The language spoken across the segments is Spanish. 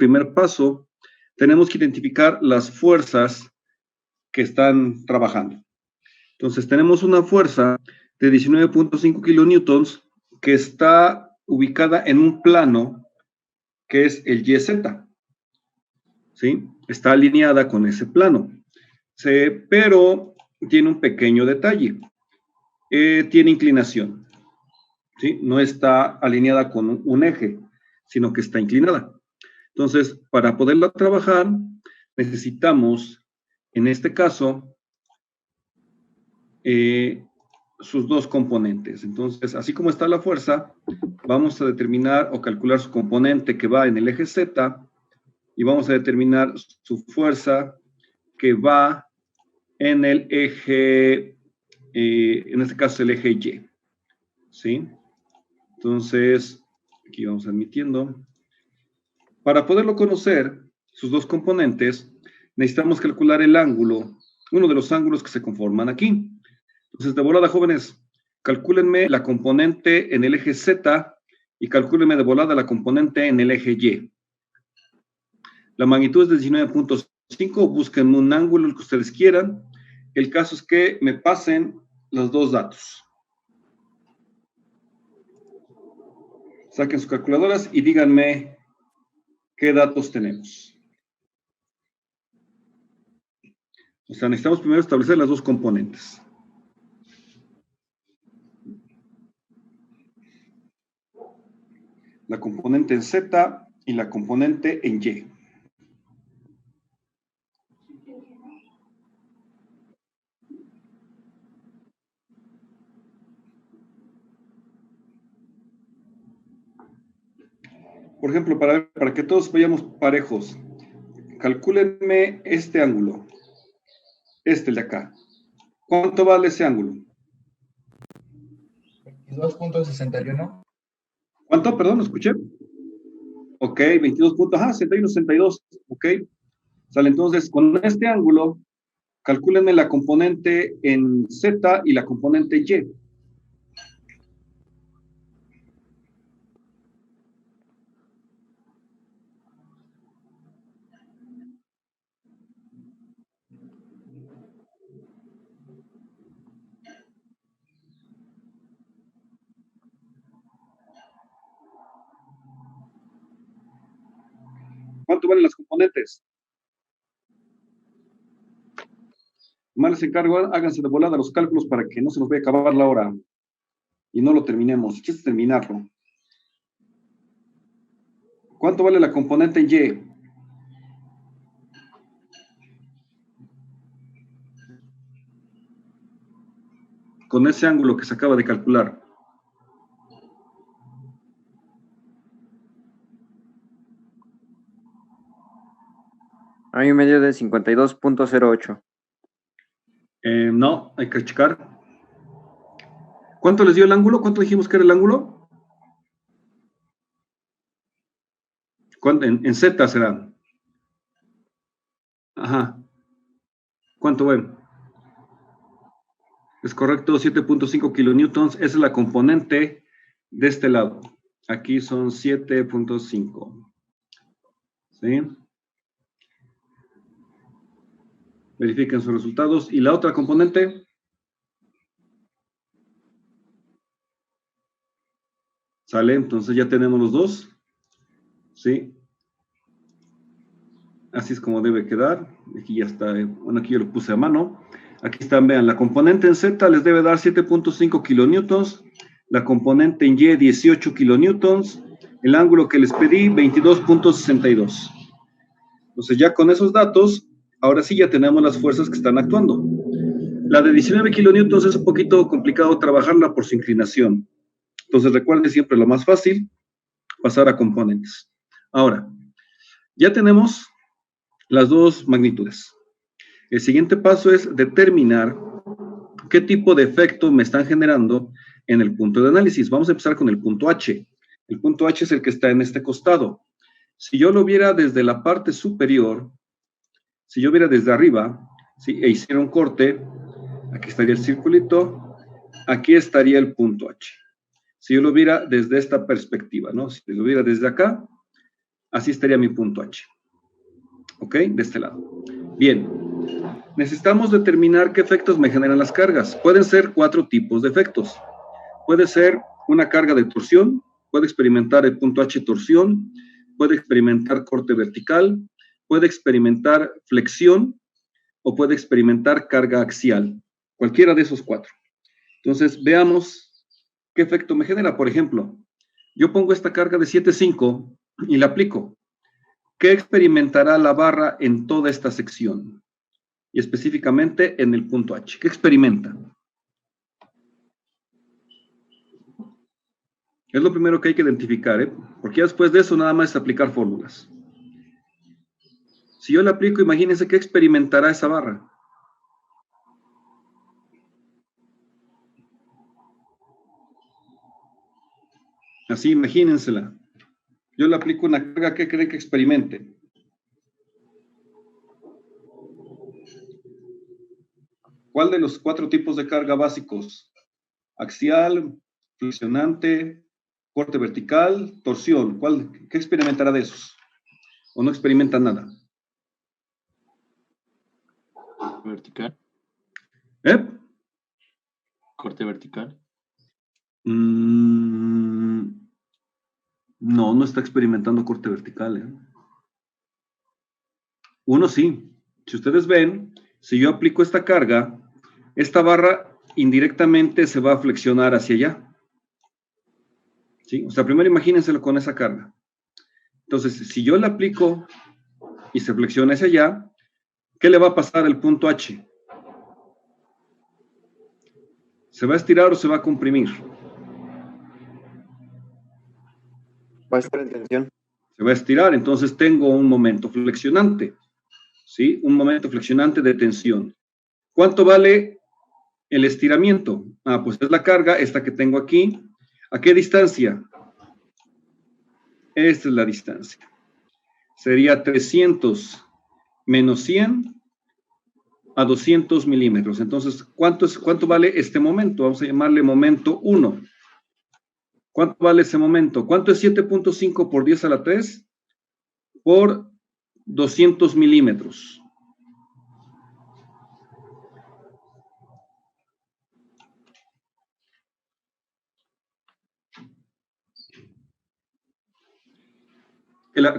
primer paso, tenemos que identificar las fuerzas que están trabajando. Entonces, tenemos una fuerza de 19.5 kilonewtons que está ubicada en un plano que es el YZ, ¿sí? Está alineada con ese plano, pero tiene un pequeño detalle. Tiene inclinación, ¿sí? No está alineada con un eje, sino que está inclinada. Entonces, para poderla trabajar, necesitamos, en este caso, sus dos componentes. Entonces, así como está la fuerza, vamos a determinar o calcular su componente que va en el eje Z y vamos a determinar su fuerza que va en el eje, en este caso el eje Y, ¿sí? Entonces, aquí vamos admitiendo. Para poderlo conocer, sus dos componentes, necesitamos calcular el ángulo, uno de los ángulos que se conforman aquí. Entonces, de volada, jóvenes, calcúlenme la componente en el eje Z y calcúlenme de volada la componente en el eje Y. La magnitud es de 19.5, busquen un ángulo, el que ustedes quieran. El caso es que me pasen los dos datos. Saquen sus calculadoras y díganme qué datos tenemos. O sea, necesitamos primero establecer las dos componentes. La componente en Z y la componente en Y. Por ejemplo, para que todos vayamos parejos, calcúlenme este ángulo, el de acá. ¿Cuánto vale ese ángulo? 22.61. ¿Cuánto? Perdón, ¿lo escuché? Ok, 22.61, 62, ok. Sale, entonces, con este ángulo, calcúlenme la componente en Z y la componente Y. ¿Cuánto valen las componentes? Más les encargo, háganse de volada los cálculos para que no se nos vaya a acabar la hora y no lo terminemos. Quieres terminarlo. ¿Cuánto vale la componente en Y? Con ese ángulo que se acaba de calcular. Hay un medio de 52.08. No, hay que checar. ¿Cuánto les dio el ángulo? ¿Cuánto dijimos que era el ángulo? En Z será. Ajá. ¿Cuánto ven? Es correcto, 7.5 kilonewtons. Esa es la componente de este lado. Aquí son 7.5. ¿Sí? Verifiquen sus resultados. ¿Y la otra componente? ¿Sale? Entonces ya tenemos los dos. ¿Sí? Así es como debe quedar. Aquí ya está. Bueno, aquí yo lo puse a mano. Aquí están, vean, la componente en Z les debe dar 7.5 kilonewtons. La componente en Y, 18 kilonewtons. El ángulo que les pedí, 22.62. Entonces ya con esos datos, ahora sí ya tenemos las fuerzas que están actuando. La de 19 kilonewtons es un poquito complicado trabajarla por su inclinación. Entonces recuerden siempre lo más fácil, pasar a componentes. Ahora, ya tenemos las dos magnitudes. El siguiente paso es determinar qué tipo de efecto me están generando en el punto de análisis. Vamos a empezar con el punto H. El punto H es el que está en este costado. Si yo lo viera desde la parte superior, si yo viera desde arriba, ¿sí? E hiciera un corte, aquí estaría el circulito, aquí estaría el punto H. Si yo lo viera desde esta perspectiva, ¿no? Si lo viera desde acá, Así estaría mi punto H. ¿Ok? De este lado. Bien. Necesitamos determinar qué efectos me generan las cargas. Pueden ser 4 tipos de efectos. Puede ser una carga de torsión, puede experimentar el punto H torsión, puede experimentar corte vertical, puede experimentar flexión o puede experimentar carga axial. Cualquiera de esos 4. Entonces, veamos qué efecto me genera. Por ejemplo, yo pongo esta carga de 7.5 y la aplico. ¿Qué experimentará la barra en toda esta sección? Y específicamente en el punto H. ¿Qué experimenta? Es lo primero que hay que identificar, ¿eh? Porque ya después de eso nada más es aplicar fórmulas. Si yo le aplico, imagínense qué experimentará esa barra. Así, imagínensela. Yo le aplico una carga, ¿qué creen que experimente? ¿Cuál de los 4 tipos de carga básicos? Axial, flexionante, corte vertical, torsión. ¿Qué experimentará de esos? ¿O no experimenta nada? Vertical. ¿Eh? Corte vertical. No, no está experimentando corte vertical, ¿eh? Uno sí. Si ustedes ven, si yo aplico esta carga, esta barra indirectamente se va a flexionar hacia allá. ¿Sí? O sea, primero imagínenselo con esa carga. Entonces, si yo la aplico y se flexiona hacia allá, ¿qué le va a pasar al punto H? ¿Se va a estirar o se va a comprimir? Va a estar en tensión. Se va a estirar, entonces tengo un momento flexionante. ¿Sí? Un momento flexionante de tensión. ¿Cuánto vale el estiramiento? Ah, pues es la carga, esta que tengo aquí. ¿A qué distancia? Esta es la distancia. Sería 300 menos 100 a 200 milímetros. Entonces, ¿cuánto vale este momento? Vamos a llamarle momento 1. ¿Cuánto vale ese momento? ¿Cuánto es 7.5 por 10 a la 3? Por 200 milímetros.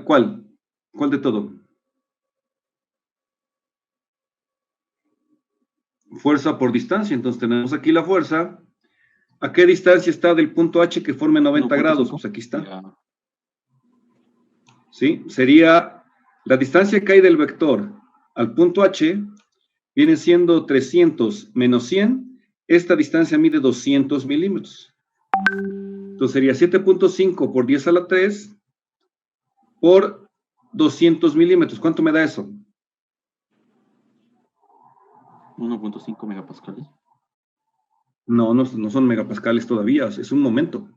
¿Cuál? ¿Cuál de todo? Fuerza por distancia. Entonces tenemos aquí la fuerza. ¿A qué distancia está del punto H que forme 90 grados? Pues aquí está. Ya. ¿Sí? Sería la distancia que hay del vector al punto H, viene siendo 300 menos 100. Esta distancia mide 200 milímetros. Entonces sería 7.5 por 10 a la 3 por 200 milímetros. ¿Cuánto me da eso? 1.5 megapascales. No son megapascales todavía, es un momento.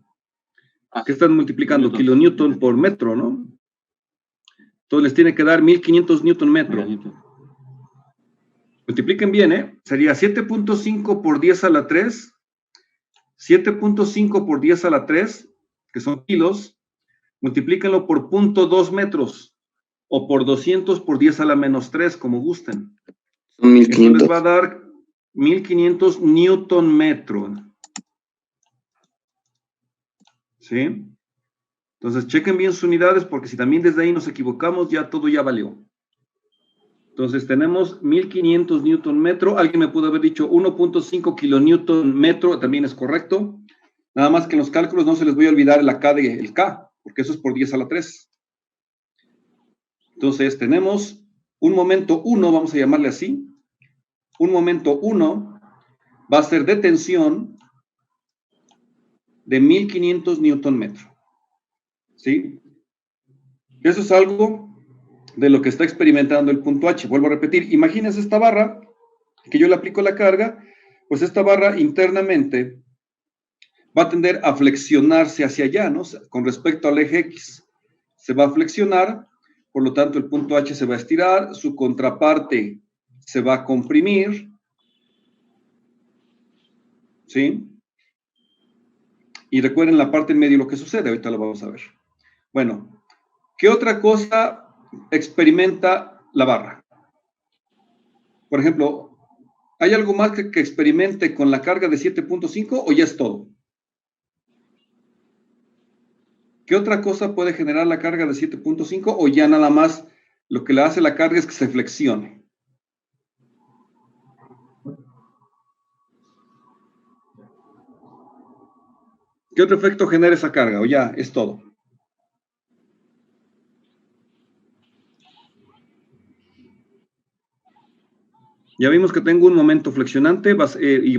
Ah, ¿Qué están multiplicando? newtons. Kilonewton por metro, ¿no? Entonces les tiene que dar 1500 newton metro. Meganewton. Multipliquen bien, ¿eh? Sería 7.5 por 10 a la 3. 7.5 por 10 a la 3, que son kilos. Multiplíquenlo por 0.2 metros. O por 200 por 10 a la menos 3, como gusten. Son Eso 1500. les va a dar 1500 newton metro. ¿Sí? Entonces, chequen bien sus unidades, porque si también desde ahí nos equivocamos, ya todo ya valió. Entonces, tenemos 1500 newton metro. Alguien me pudo haber dicho 1.5 kilonewton metro, también es correcto. Nada más que en los cálculos no se les voy a olvidar el K, porque eso es por 10 a la 3. Entonces, tenemos un momento 1, vamos a llamarle así. Un momento 1 va a ser de tensión de 1500 newton metro. ¿Sí? Eso es algo de lo que está experimentando el punto H. Vuelvo a repetir, imagínense esta barra, que yo le aplico la carga, pues esta barra internamente va a tender a flexionarse hacia allá, ¿no? Con respecto al eje X. Se va a flexionar, por lo tanto el punto H se va a estirar, su contraparte se va a comprimir, ¿sí? Y recuerden la parte en medio lo que sucede, ahorita lo vamos a ver. Bueno, ¿Qué otra cosa experimenta la barra? Por ejemplo, ¿hay algo más que experimente con la carga de 7.5 o ya es todo? ¿Qué otra cosa puede generar la carga de 7.5 o ya nada más lo que le hace la carga es que se flexione? ¿Qué otro efecto genera esa carga o ya es todo? Ya vimos que tengo un momento flexionante y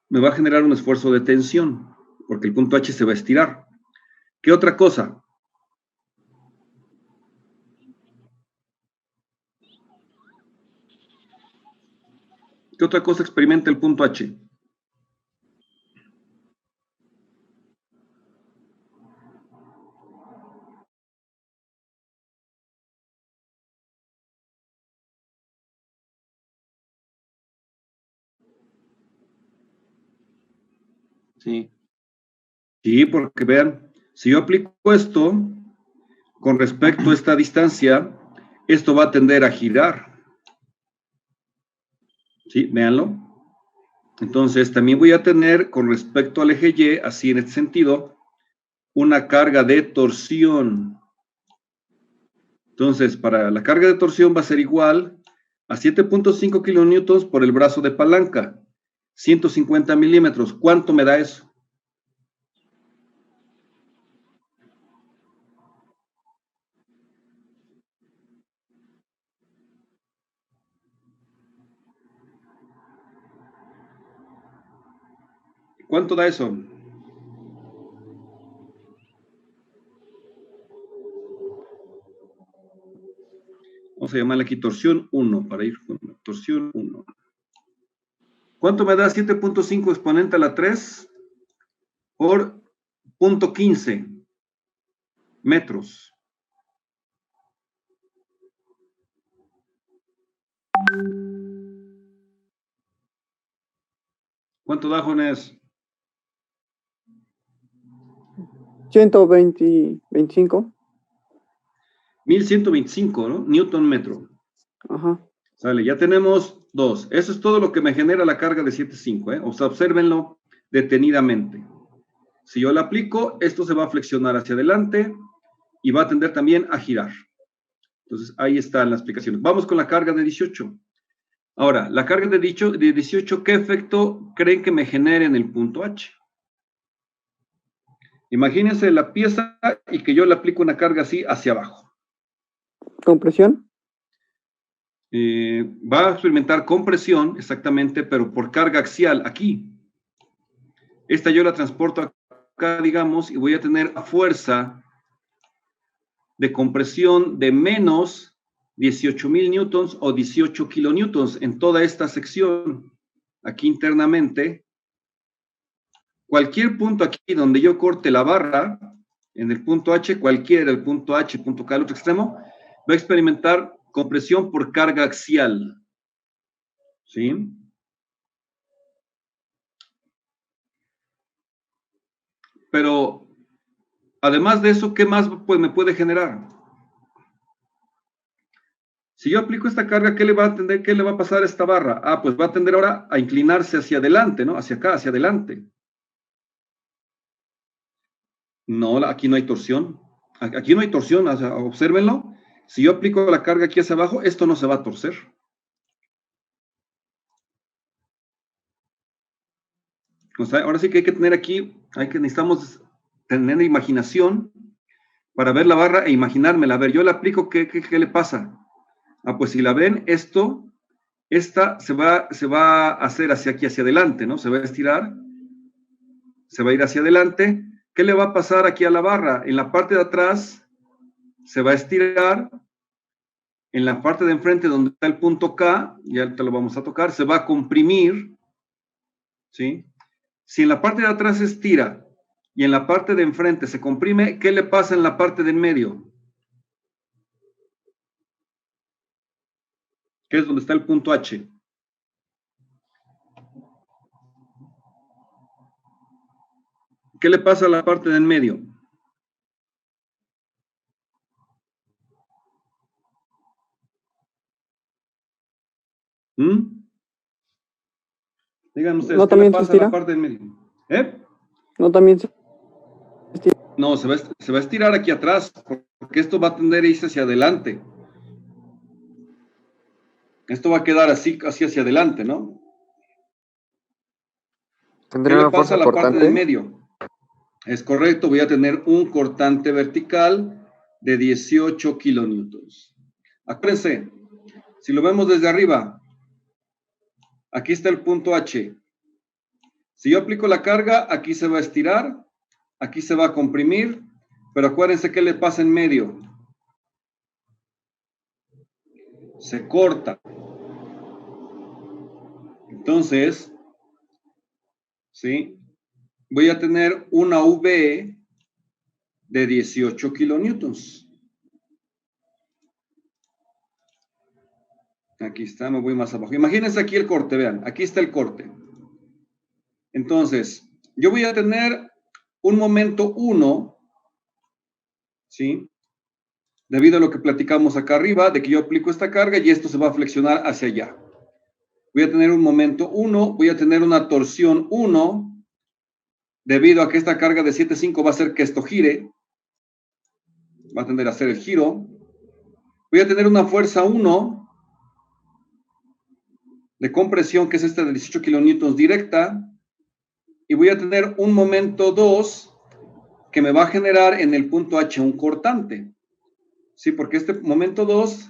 me va a generar un esfuerzo de tensión, porque el punto H se va a estirar. ¿Qué otra cosa? ¿Qué otra cosa experimenta el punto H? Sí. Sí, porque vean, si yo aplico esto con respecto a esta distancia, esto va a tender a girar. ¿Sí? Véanlo. Entonces, también voy a tener con respecto al eje Y, así en este sentido, una carga de torsión. Entonces, para la carga de torsión va a ser igual a 7.5 kilonewtons por el brazo de palanca, 150 milímetros. ¿Cuánto me da eso? ¿Cuánto da eso? Vamos a llamarle aquí torsión 1 para ir con torsión 1. ¿Cuánto me da 7.5 exponente a la 3 por 0.15 metros? ¿Cuánto da, Jones? 125. 1125, ¿no? Newton metro. Ajá. Sale, ya tenemos 2. Eso es todo lo que me genera la carga de 7.5, ¿eh? O sea, obsérvenlo detenidamente. Si yo la aplico, esto se va a flexionar hacia adelante y va a tender también a girar. Entonces, ahí están las explicaciones. Vamos con la carga de 18. Ahora, la carga de 18, ¿qué efecto creen que me genere en el punto H? Imagínense la pieza y que yo le aplico una carga así hacia abajo. ¿Compresión? Va a experimentar compresión, exactamente, pero por carga axial aquí. Esta yo la transporto acá, digamos, y voy a tener fuerza de compresión de menos 18.000 newtons o 18 kilonewtons en toda esta sección, aquí internamente. Cualquier punto aquí donde yo corte la barra, en el punto H, cualquiera, el punto H, punto K, al otro extremo, va a experimentar compresión por carga axial. ¿Sí? Pero, además de eso, ¿qué más pues, me puede generar? Si yo aplico esta carga, ¿qué le va a tender, qué le va a pasar a esta barra? Ah, pues va a tender ahora a inclinarse hacia adelante, ¿no? Hacia acá, hacia adelante. No, aquí no hay torsión. Aquí no hay torsión, o sea, obsérvenlo. Si yo aplico la carga aquí hacia abajo, esto no se va a torcer. O sea, ahora sí que hay que tener aquí, necesitamos tener imaginación para ver la barra e imaginármela. A ver, yo la aplico, ¿qué le pasa? Ah, pues si la ven, esta se va a hacer hacia aquí, hacia adelante, ¿no? Se va a estirar, se va a ir hacia adelante. ¿Qué le va a pasar aquí a la barra? En la parte de atrás se va a estirar, en la parte de enfrente donde está el punto K, ya te lo vamos a tocar, se va a comprimir, ¿sí? Si en la parte de atrás se estira y en la parte de enfrente se comprime, ¿qué le pasa en la parte de en medio? Que es donde está el punto H. ¿Qué le pasa a la parte de en medio? Digan ustedes, ¿No ¿qué le también se pasa a la estira? parte del medio? ¿Eh? No, también se... No, se va a estirar aquí atrás, porque esto va a tender a irse hacia adelante. Esto va a quedar así hacia adelante, ¿no? ¿Qué ¿Tendría le una pasa fuerza a la parte del cortante? medio? Es correcto, voy a tener un cortante vertical de 18 kilonewtons. Acuérdense, si lo vemos desde arriba, aquí está el punto H. Si yo aplico la carga, aquí se va a estirar, aquí se va a comprimir, pero acuérdense qué le pasa en medio. Se corta. Entonces, ¿sí? Voy a tener una V de 18 kilonewtons. Aquí está, me voy más abajo. Imagínense aquí el corte, vean, aquí está el corte. Entonces, yo voy a tener un momento 1, ¿sí? Debido a lo que platicamos acá arriba, de que yo aplico esta carga y esto se va a flexionar hacia allá. Voy a tener un momento 1, voy a tener una torsión 1, debido a que esta carga de 7,5 va a hacer que esto gire, va a tender a hacer el giro. Voy a tener una fuerza 1 de compresión, que es esta de 18 kilonewtons directa, y voy a tener un momento 2 que me va a generar en el punto H un cortante. Sí, porque este momento 2,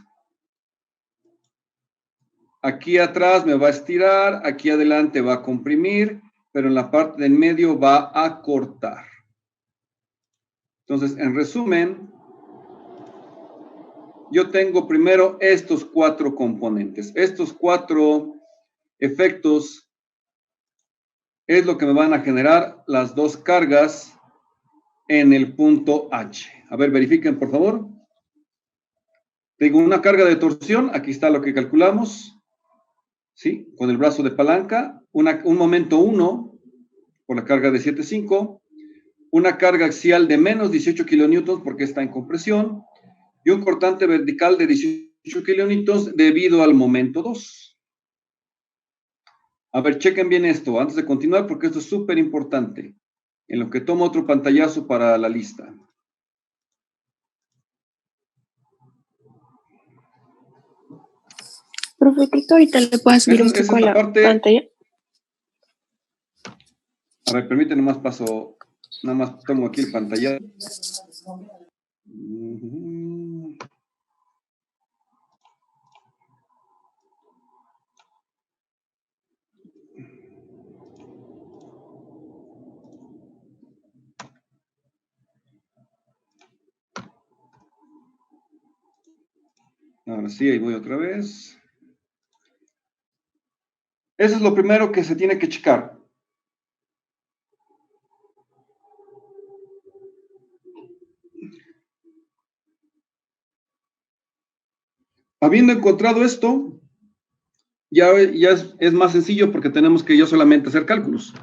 aquí atrás me va a estirar, aquí adelante va a comprimir, pero en la parte del medio va a cortar. Entonces, en resumen, yo tengo primero estos 4 componentes. Estos 4 efectos es lo que me van a generar las 2 cargas en el punto H. A ver, verifiquen, por favor. Tengo una carga de torsión, aquí está lo que calculamos, ¿sí? Con el brazo de palanca, un momento 1 por la carga de 7,5, una carga axial de menos 18 kilonewtons porque está en compresión, y un cortante vertical de 18 kilonewtons debido al momento 2. A ver, chequen bien esto antes de continuar porque esto es súper importante, en lo que tomo otro pantallazo para la lista. Profetito, ahorita le puedo subir un Esa es poco a la la parte. pantalla. A ver, permíteme, nada más tomo aquí el pantallazo. Ahora sí, ahí voy otra vez. Eso es lo primero que se tiene que checar. Habiendo encontrado esto, ya es más sencillo porque tenemos que yo solamente hacer cálculos.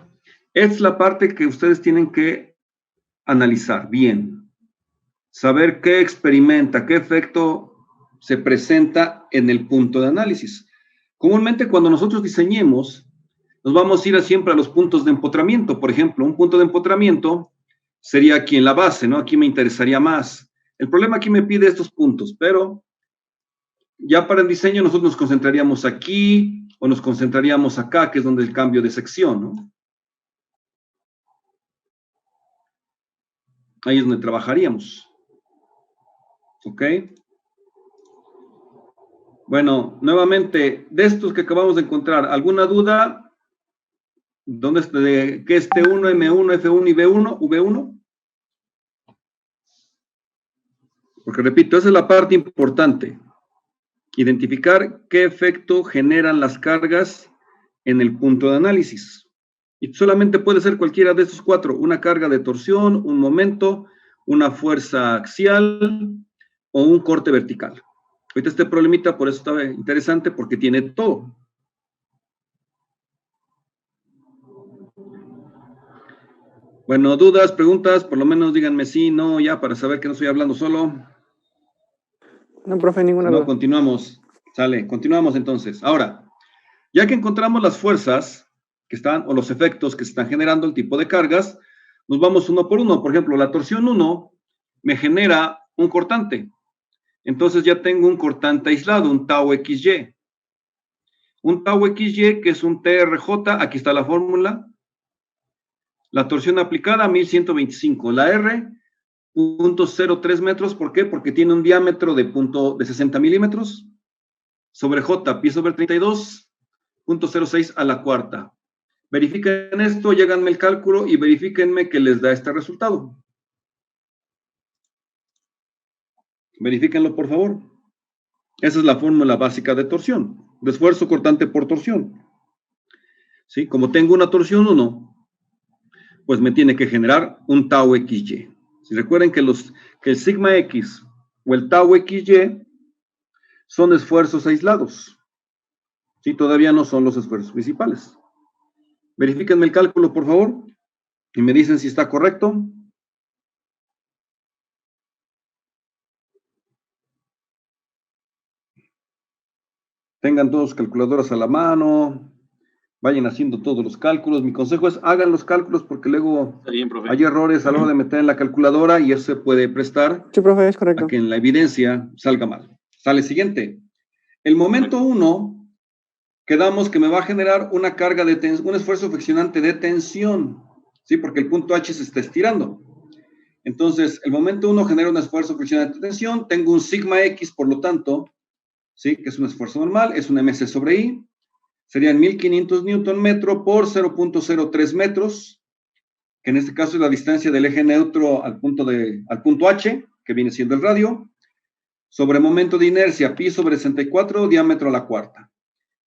Es la parte que ustedes tienen que analizar bien. Saber qué experimenta, qué efecto se presenta en el punto de análisis. Comúnmente cuando nosotros diseñemos, nos vamos a ir siempre a los puntos de empotramiento. Por ejemplo, un punto de empotramiento sería aquí en la base, ¿no? Aquí me interesaría más. El problema aquí me pide estos puntos, pero ya para el diseño nosotros nos concentraríamos aquí o nos concentraríamos acá, que es donde el cambio de sección, ¿no? Ahí es donde trabajaríamos. ¿Ok? Bueno, nuevamente, de estos que acabamos de encontrar, ¿alguna duda? ¿Dónde está? ¿Qué es T1, M1, F1 y B1, V1? Porque repito, esa es la parte importante. Identificar qué efecto generan las cargas en el punto de análisis. Y solamente puede ser cualquiera de estos 4, una carga de torsión, un momento, una fuerza axial o un corte vertical. Ahorita este problemita, por eso está interesante, porque tiene todo. Bueno, dudas, preguntas, por lo menos díganme sí, no, ya, para saber que no estoy hablando solo. No, profe, ninguna No, duda. continuamos. Sale, continuamos entonces. Ahora, Ya que encontramos las fuerzas que están, o los efectos que se están generando, el tipo de cargas, nos vamos uno por uno. Por ejemplo, la torsión 1 me genera un cortante. Entonces ya tengo un cortante aislado, un tau XY. Un tau XY que es un TRJ, aquí está la fórmula. La torsión aplicada, 1125. La R, 0.03 metros. ¿Por qué? Porque tiene un diámetro de 60 milímetros. Sobre J, pi sobre 32.06 a la cuarta. Verifiquen esto y háganme el cálculo y verifíquenme que les da este resultado. Verifíquenlo, por favor. Esa es la fórmula básica de torsión, de esfuerzo cortante por torsión. ¿Sí? Como tengo una torsión 1, pues me tiene que generar un tau XY. Si recuerden que el sigma X o el tau XY son esfuerzos aislados. ¿Sí? Todavía no son los esfuerzos principales. Verifíquenme el cálculo, por favor, y me dicen si está correcto. Tengan todos calculadoras a la mano, vayan haciendo todos los cálculos. Mi consejo es hagan los cálculos porque luego Está bien, profe. hay errores a la hora de meter en la calculadora y eso se puede prestar Sí, profe, es correcto. a que en la evidencia salga mal. Sale siguiente. El momento 1, quedamos que me va a generar una carga de tensión, un esfuerzo friccionante de tensión, ¿sí? Porque el punto H se está estirando. Entonces, el momento 1 genera un esfuerzo friccionante de tensión, tengo un sigma X, por lo tanto, ¿sí? Que es un esfuerzo normal, es un ms sobre I, serían 1500 newton metro por 0.03 metros, que en este caso es la distancia del eje neutro al punto H, que viene siendo el radio, sobre momento de inercia, pi sobre 64, diámetro a la cuarta.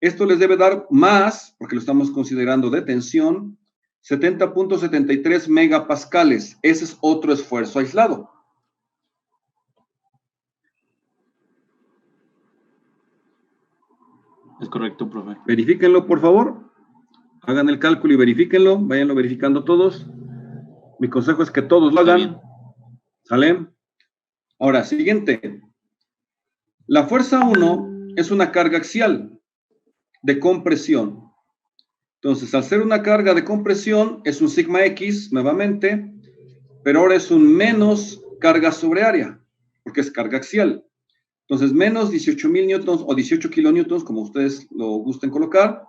Esto les debe dar más, porque lo estamos considerando de tensión, 70.73 megapascales. Ese es otro esfuerzo aislado. Es correcto, profe. Verifíquenlo, por favor. Hagan el cálculo y verifíquenlo. Váyanlo verificando todos. Mi consejo es que todos lo hagan. ¿Sale? Ahora, siguiente. La fuerza 1 es una carga axial de compresión. Entonces, al ser una carga de compresión, es un sigma X, nuevamente, pero ahora es un menos carga sobre área, porque es carga axial. Entonces, menos 18.000 newtons o 18 kilonewtons, como ustedes lo gusten colocar,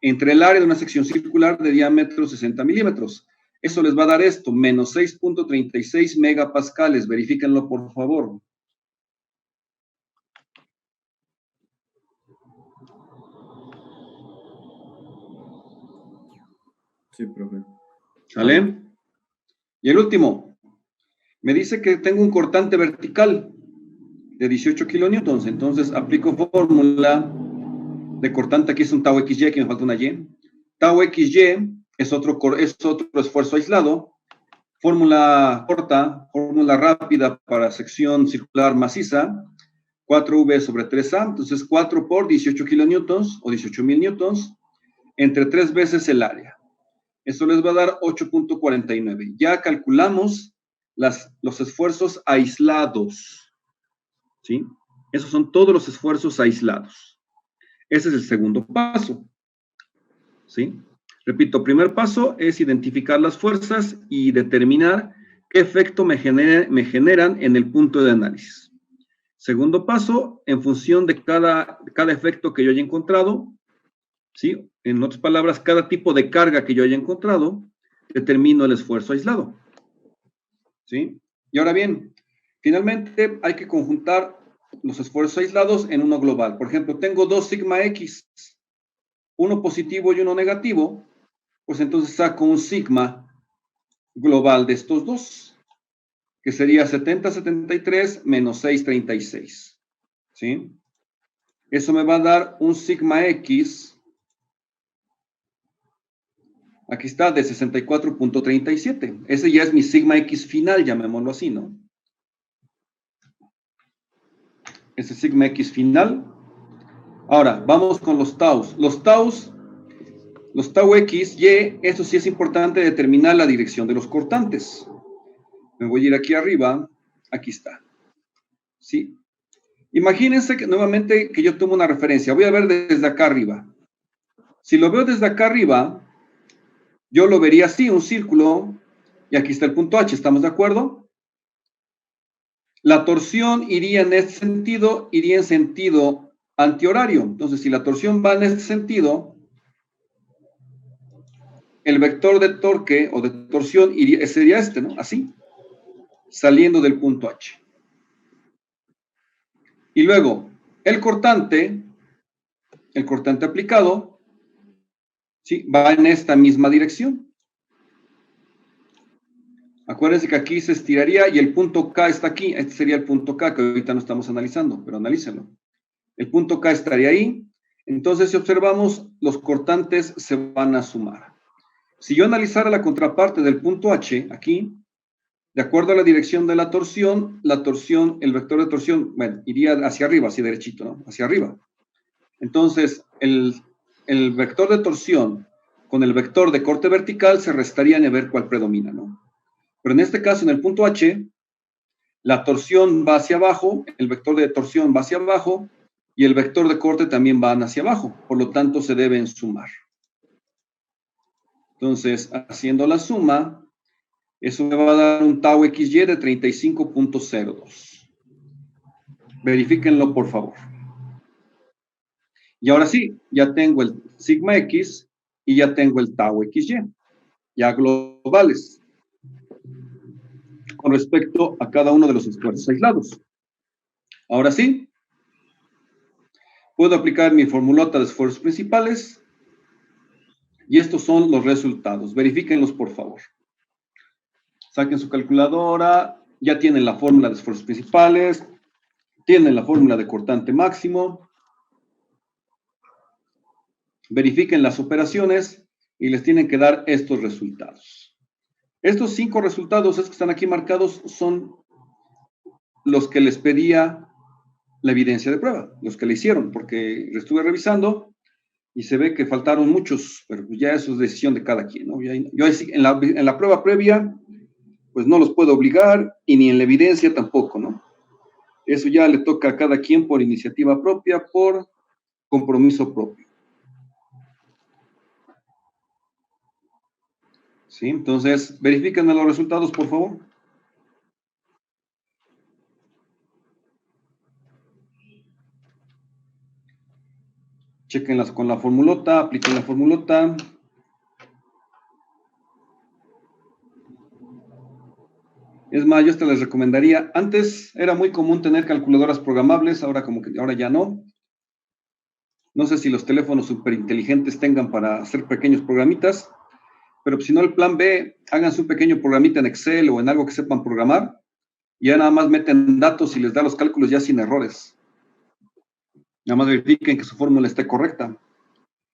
entre el área de una sección circular de diámetro 60 milímetros. Eso les va a dar esto, menos 6.36 megapascales. Verifíquenlo, por favor. Sí, profe. ¿Sale? Y el último, me dice que tengo un cortante vertical de 18 kilonewtons, entonces aplico fórmula de cortante, aquí es un tau XY, aquí me falta una Y. Tau XY es otro esfuerzo aislado, fórmula corta, fórmula rápida para sección circular maciza, 4V sobre 3A, entonces 4 por 18 kilonewtons o 18.000 newtons, entre 3 veces el área. Eso les va a dar 8.49. Ya calculamos los esfuerzos aislados, ¿sí? Esos son todos los esfuerzos aislados. Ese es el segundo paso, ¿sí? Repito, primer paso es identificar las fuerzas y determinar qué efecto me generan en el punto de análisis. Segundo paso, en función de cada efecto que yo haya encontrado, ¿sí? En otras palabras, cada tipo de carga que yo haya encontrado, determino el esfuerzo aislado, ¿sí? Y ahora bien, finalmente hay que conjuntar los esfuerzos aislados en uno global. Por ejemplo, tengo dos sigma X, uno positivo y uno negativo, pues entonces saco un sigma global de estos dos, que sería 70,73 menos 6,36, ¿sí? Eso me va a dar un sigma X, aquí está, de 64.37. Ese ya es mi sigma X final, llamémoslo así, ¿no? Ese sigma X final. Ahora, vamos con los taus. Los tau X, Y, eso sí es importante determinar la dirección de los cortantes. Me voy a ir aquí arriba, aquí está. ¿Sí? Imagínense que nuevamente que yo tomo una referencia. Voy a ver desde acá arriba. Si lo veo desde acá arriba, yo lo vería así, un círculo, y aquí está el punto H, ¿estamos de acuerdo? La torsión iría en este sentido, iría en sentido antihorario. Entonces, si la torsión va en este sentido, el vector de torque o de torsión sería este, ¿no? Así, saliendo del punto H. Y luego, el cortante aplicado, ¿sí? Va en esta misma dirección. Acuérdense que aquí se estiraría y el punto K está aquí. Este sería el punto K que ahorita no estamos analizando, pero analícenlo. El punto K estaría ahí. Entonces, si observamos, los cortantes se van a sumar. Si yo analizara la contraparte del punto H, aquí, de acuerdo a la dirección de la torsión, el vector de torsión, bueno, iría hacia arriba, así derechito, ¿no? Hacia arriba. Entonces, el vector de torsión con el vector de corte vertical se restarían y a ver cuál predomina, ¿no? Pero en este caso, en el punto H, la torsión va hacia abajo, el vector de torsión va hacia abajo y el vector de corte también van hacia abajo. Por lo tanto, se deben sumar. Entonces, haciendo la suma, eso me va a dar un tau XY de 35.02. Verifíquenlo, por favor. Y ahora sí, ya tengo el sigma X y ya tengo el tau XY, ya globales, con respecto a cada uno de los esfuerzos aislados. Ahora sí, puedo aplicar mi formulota de esfuerzos principales y estos son los resultados. Verifíquenlos, por favor. Saquen su calculadora, ya tienen la fórmula de esfuerzos principales, tienen la fórmula de cortante máximo. Verifiquen las operaciones y les tienen que dar estos resultados. Estos 5 resultados, estos que están aquí marcados, son los que les pedía la evidencia de prueba, los que le hicieron, porque lo estuve revisando y se ve que faltaron muchos, pero ya eso es decisión de cada quien, ¿no? Yo en la prueba previa, pues no los puedo obligar y ni en la evidencia tampoco, ¿no? Eso ya le toca a cada quien por iniciativa propia, por compromiso propio. ¿Sí? Entonces, verifiquen los resultados, por favor. Chequenlas con la formulota, apliquen la formulota. Es más, yo hasta les recomendaría, antes era muy común tener calculadoras programables, ahora ya no. No sé si los teléfonos superinteligentes tengan para hacer pequeños programitas, pero si no, el plan B, hagan su pequeño programita en Excel o en algo que sepan programar, y ya nada más meten datos y les da los cálculos ya sin errores. Nada más verifiquen que su fórmula esté correcta.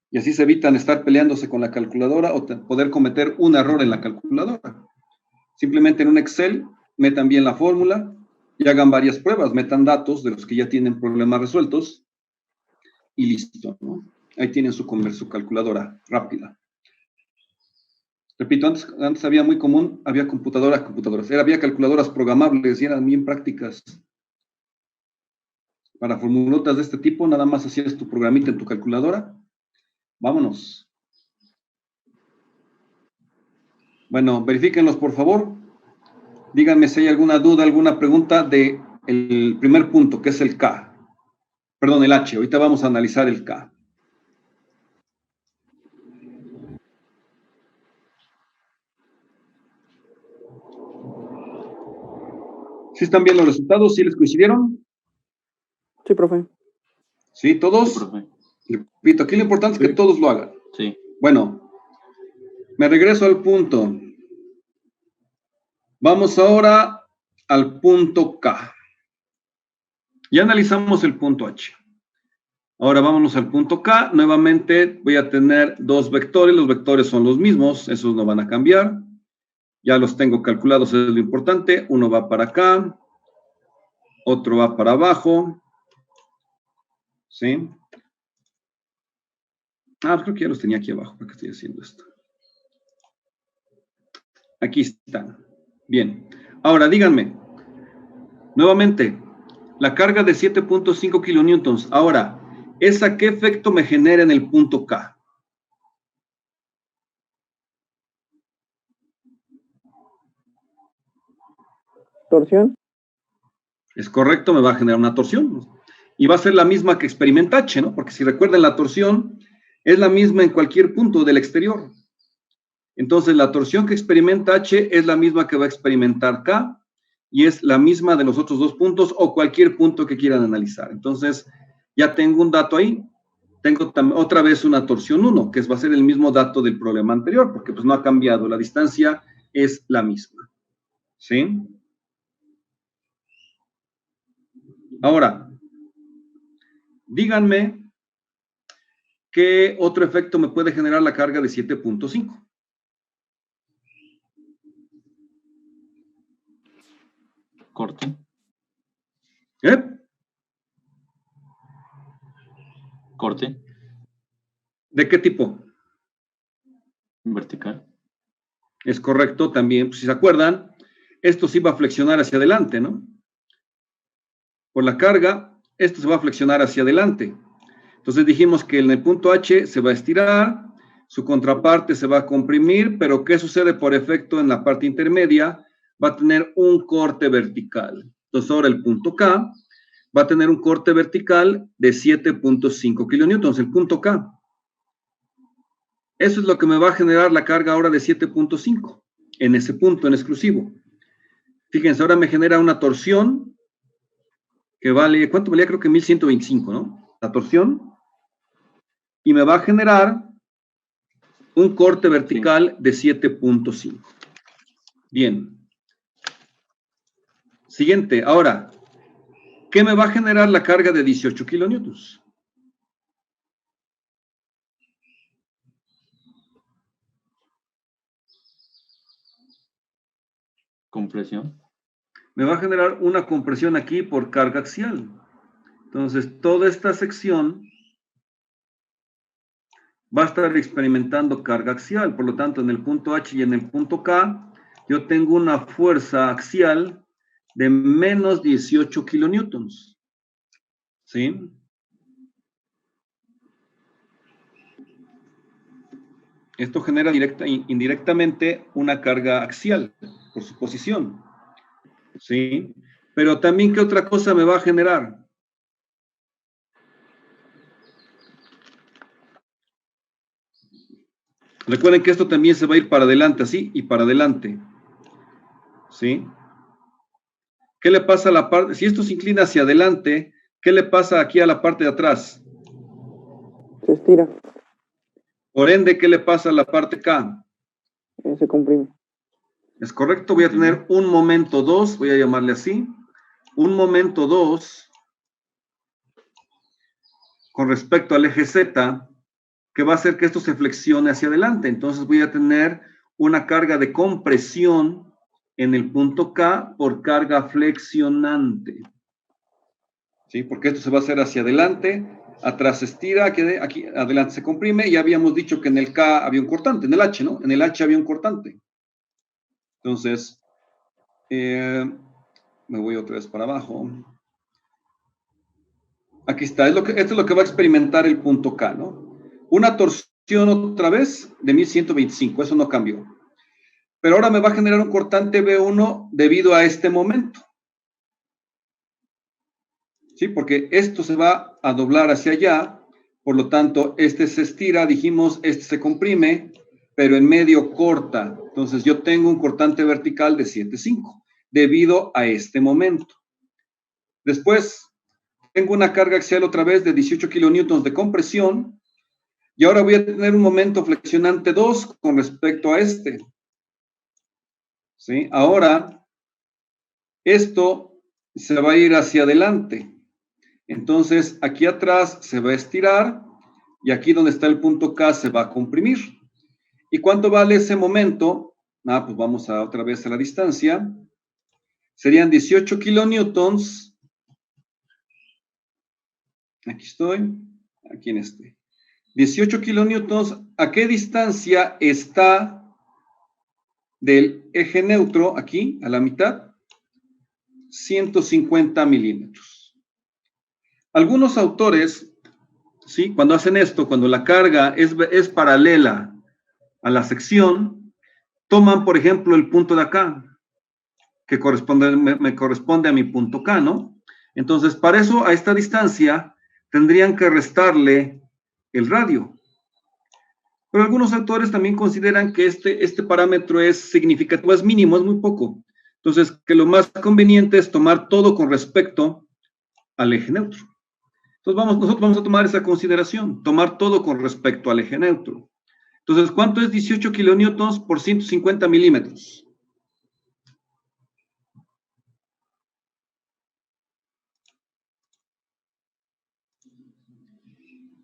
Y así se evitan estar peleándose con la calculadora o poder cometer un error en la calculadora. Simplemente en un Excel metan bien la fórmula y hagan varias pruebas, metan datos de los que ya tienen problemas resueltos y listo, ¿no? Ahí tienen su calculadora rápida. Repito, antes había muy común, había computadoras, había calculadoras programables y eran bien prácticas. Para formulotas de este tipo, nada más hacías tu programita en tu calculadora. Vámonos. Bueno, verifíquenlos, por favor. Díganme si hay alguna duda, alguna pregunta del primer punto, que es el K. Perdón, el H. Ahorita vamos a analizar el K. ¿Sí están bien los resultados? ¿Sí les coincidieron? Sí, profe. ¿Sí, todos? Sí, profe. Repito, aquí lo importante es que todos lo hagan. Sí. Bueno, me regreso al punto. Vamos ahora al punto K. Ya analizamos el punto H. Ahora vámonos al punto K. Nuevamente voy a tener dos vectores. Los vectores son los mismos. Esos no van a cambiar. Ya los tengo calculados, es lo importante. Uno va para acá. Otro va para abajo. ¿Sí? Creo que ya los tenía aquí abajo. ¿Por qué estoy haciendo esto? Aquí están. Bien. Ahora, díganme. Nuevamente, la carga de 7.5 kilonewtons. Ahora, ¿esa qué efecto me genera en el punto K? Torsión. Es correcto, me va a generar una torsión. Y va a ser la misma que experimenta H, ¿no? Porque si recuerdan, la torsión es la misma en cualquier punto del exterior. Entonces, la torsión que experimenta H es la misma que va a experimentar K y es la misma de los otros dos puntos o cualquier punto que quieran analizar. Entonces, ya tengo un dato ahí. Tengo otra vez una torsión 1, que va a ser el mismo dato del problema anterior, porque pues no ha cambiado. La distancia es la misma. ¿Sí? Ahora, díganme qué otro efecto me puede generar la carga de 7.5. Corte. ¿Eh? Corte. ¿De qué tipo? Vertical. Es correcto también, pues, si se acuerdan, esto sí va a flexionar hacia adelante, ¿no? Por la carga, esto se va a flexionar hacia adelante. Entonces dijimos que en el punto H se va a estirar, su contraparte se va a comprimir, pero ¿qué sucede por efecto en la parte intermedia? Va a tener un corte vertical. Entonces ahora el punto K va a tener un corte vertical de 7.5 kilonewtons, el punto K. Eso es lo que me va a generar la carga ahora de 7.5, en ese punto en exclusivo. Fíjense, ahora me genera una torsión que vale, ¿cuánto valía? Creo que 1125, ¿no? La torsión. Y me va a generar un corte vertical de 7.5. Bien. Siguiente, ahora, ¿qué me va a generar la carga de 18 kilonewtons? Compresión. Me va a generar una compresión aquí por carga axial. Entonces, toda esta sección va a estar experimentando carga axial. Por lo tanto, en el punto H y en el punto K, yo tengo una fuerza axial de menos 18 kilonewtons. ¿Sí? Esto genera indirectamente una carga axial por su posición. ¿Sí? Pero también, ¿qué otra cosa me va a generar? Recuerden que esto también se va a ir para adelante, así, y para adelante. ¿Sí? ¿Qué le pasa a la parte? Si esto se inclina hacia adelante, ¿qué le pasa aquí a la parte de atrás? Se estira. Por ende, ¿qué le pasa a la parte K? Se comprime. Es correcto, voy a tener un momento 2, voy a llamarle así, un momento 2 con respecto al eje Z, que va a hacer que esto se flexione hacia adelante. Entonces voy a tener una carga de compresión en el punto K por carga flexionante. ¿Sí? Porque esto se va a hacer hacia adelante, atrás se estira, aquí adelante se comprime, y habíamos dicho que en el K había un cortante, en el H, ¿no? En el H había un cortante. Entonces, me voy otra vez para abajo. Aquí está, esto es lo que va a experimentar el punto K, ¿no? Una torsión otra vez de 1125, eso no cambió. Pero ahora me va a generar un cortante B1 debido a este momento. ¿Sí? Porque esto se va a doblar hacia allá, por lo tanto, este se estira, dijimos, este se comprime, pero en medio corta. Entonces, yo tengo un cortante vertical de 7.5 debido a este momento. Después, tengo una carga axial otra vez de 18 kilonewtons de compresión, y ahora voy a tener un momento flexionante 2 con respecto a este. ¿Sí? Ahora, esto se va a ir hacia adelante. Entonces, aquí atrás se va a estirar, y aquí donde está el punto K se va a comprimir. ¿Y cuánto vale ese momento? Pues vamos otra vez a la distancia. Serían 18 kilonewtons. Aquí estoy, aquí en este. 18 kilonewtons, ¿a qué distancia está del eje neutro aquí, a la mitad? 150 milímetros. Algunos autores, ¿sí? Cuando hacen esto, cuando la carga es paralela a la sección, toman, por ejemplo, el punto de acá. que me corresponde a mi punto K, ¿no? Entonces, para eso, a esta distancia, tendrían que restarle el radio. Pero algunos autores también consideran que este parámetro es significativo, es mínimo, es muy poco. Entonces, que lo más conveniente es tomar todo con respecto al eje neutro. Entonces, nosotros vamos a tomar esa consideración, tomar todo con respecto al eje neutro. Entonces, ¿cuánto es 18 kilonewtons por 150 milímetros?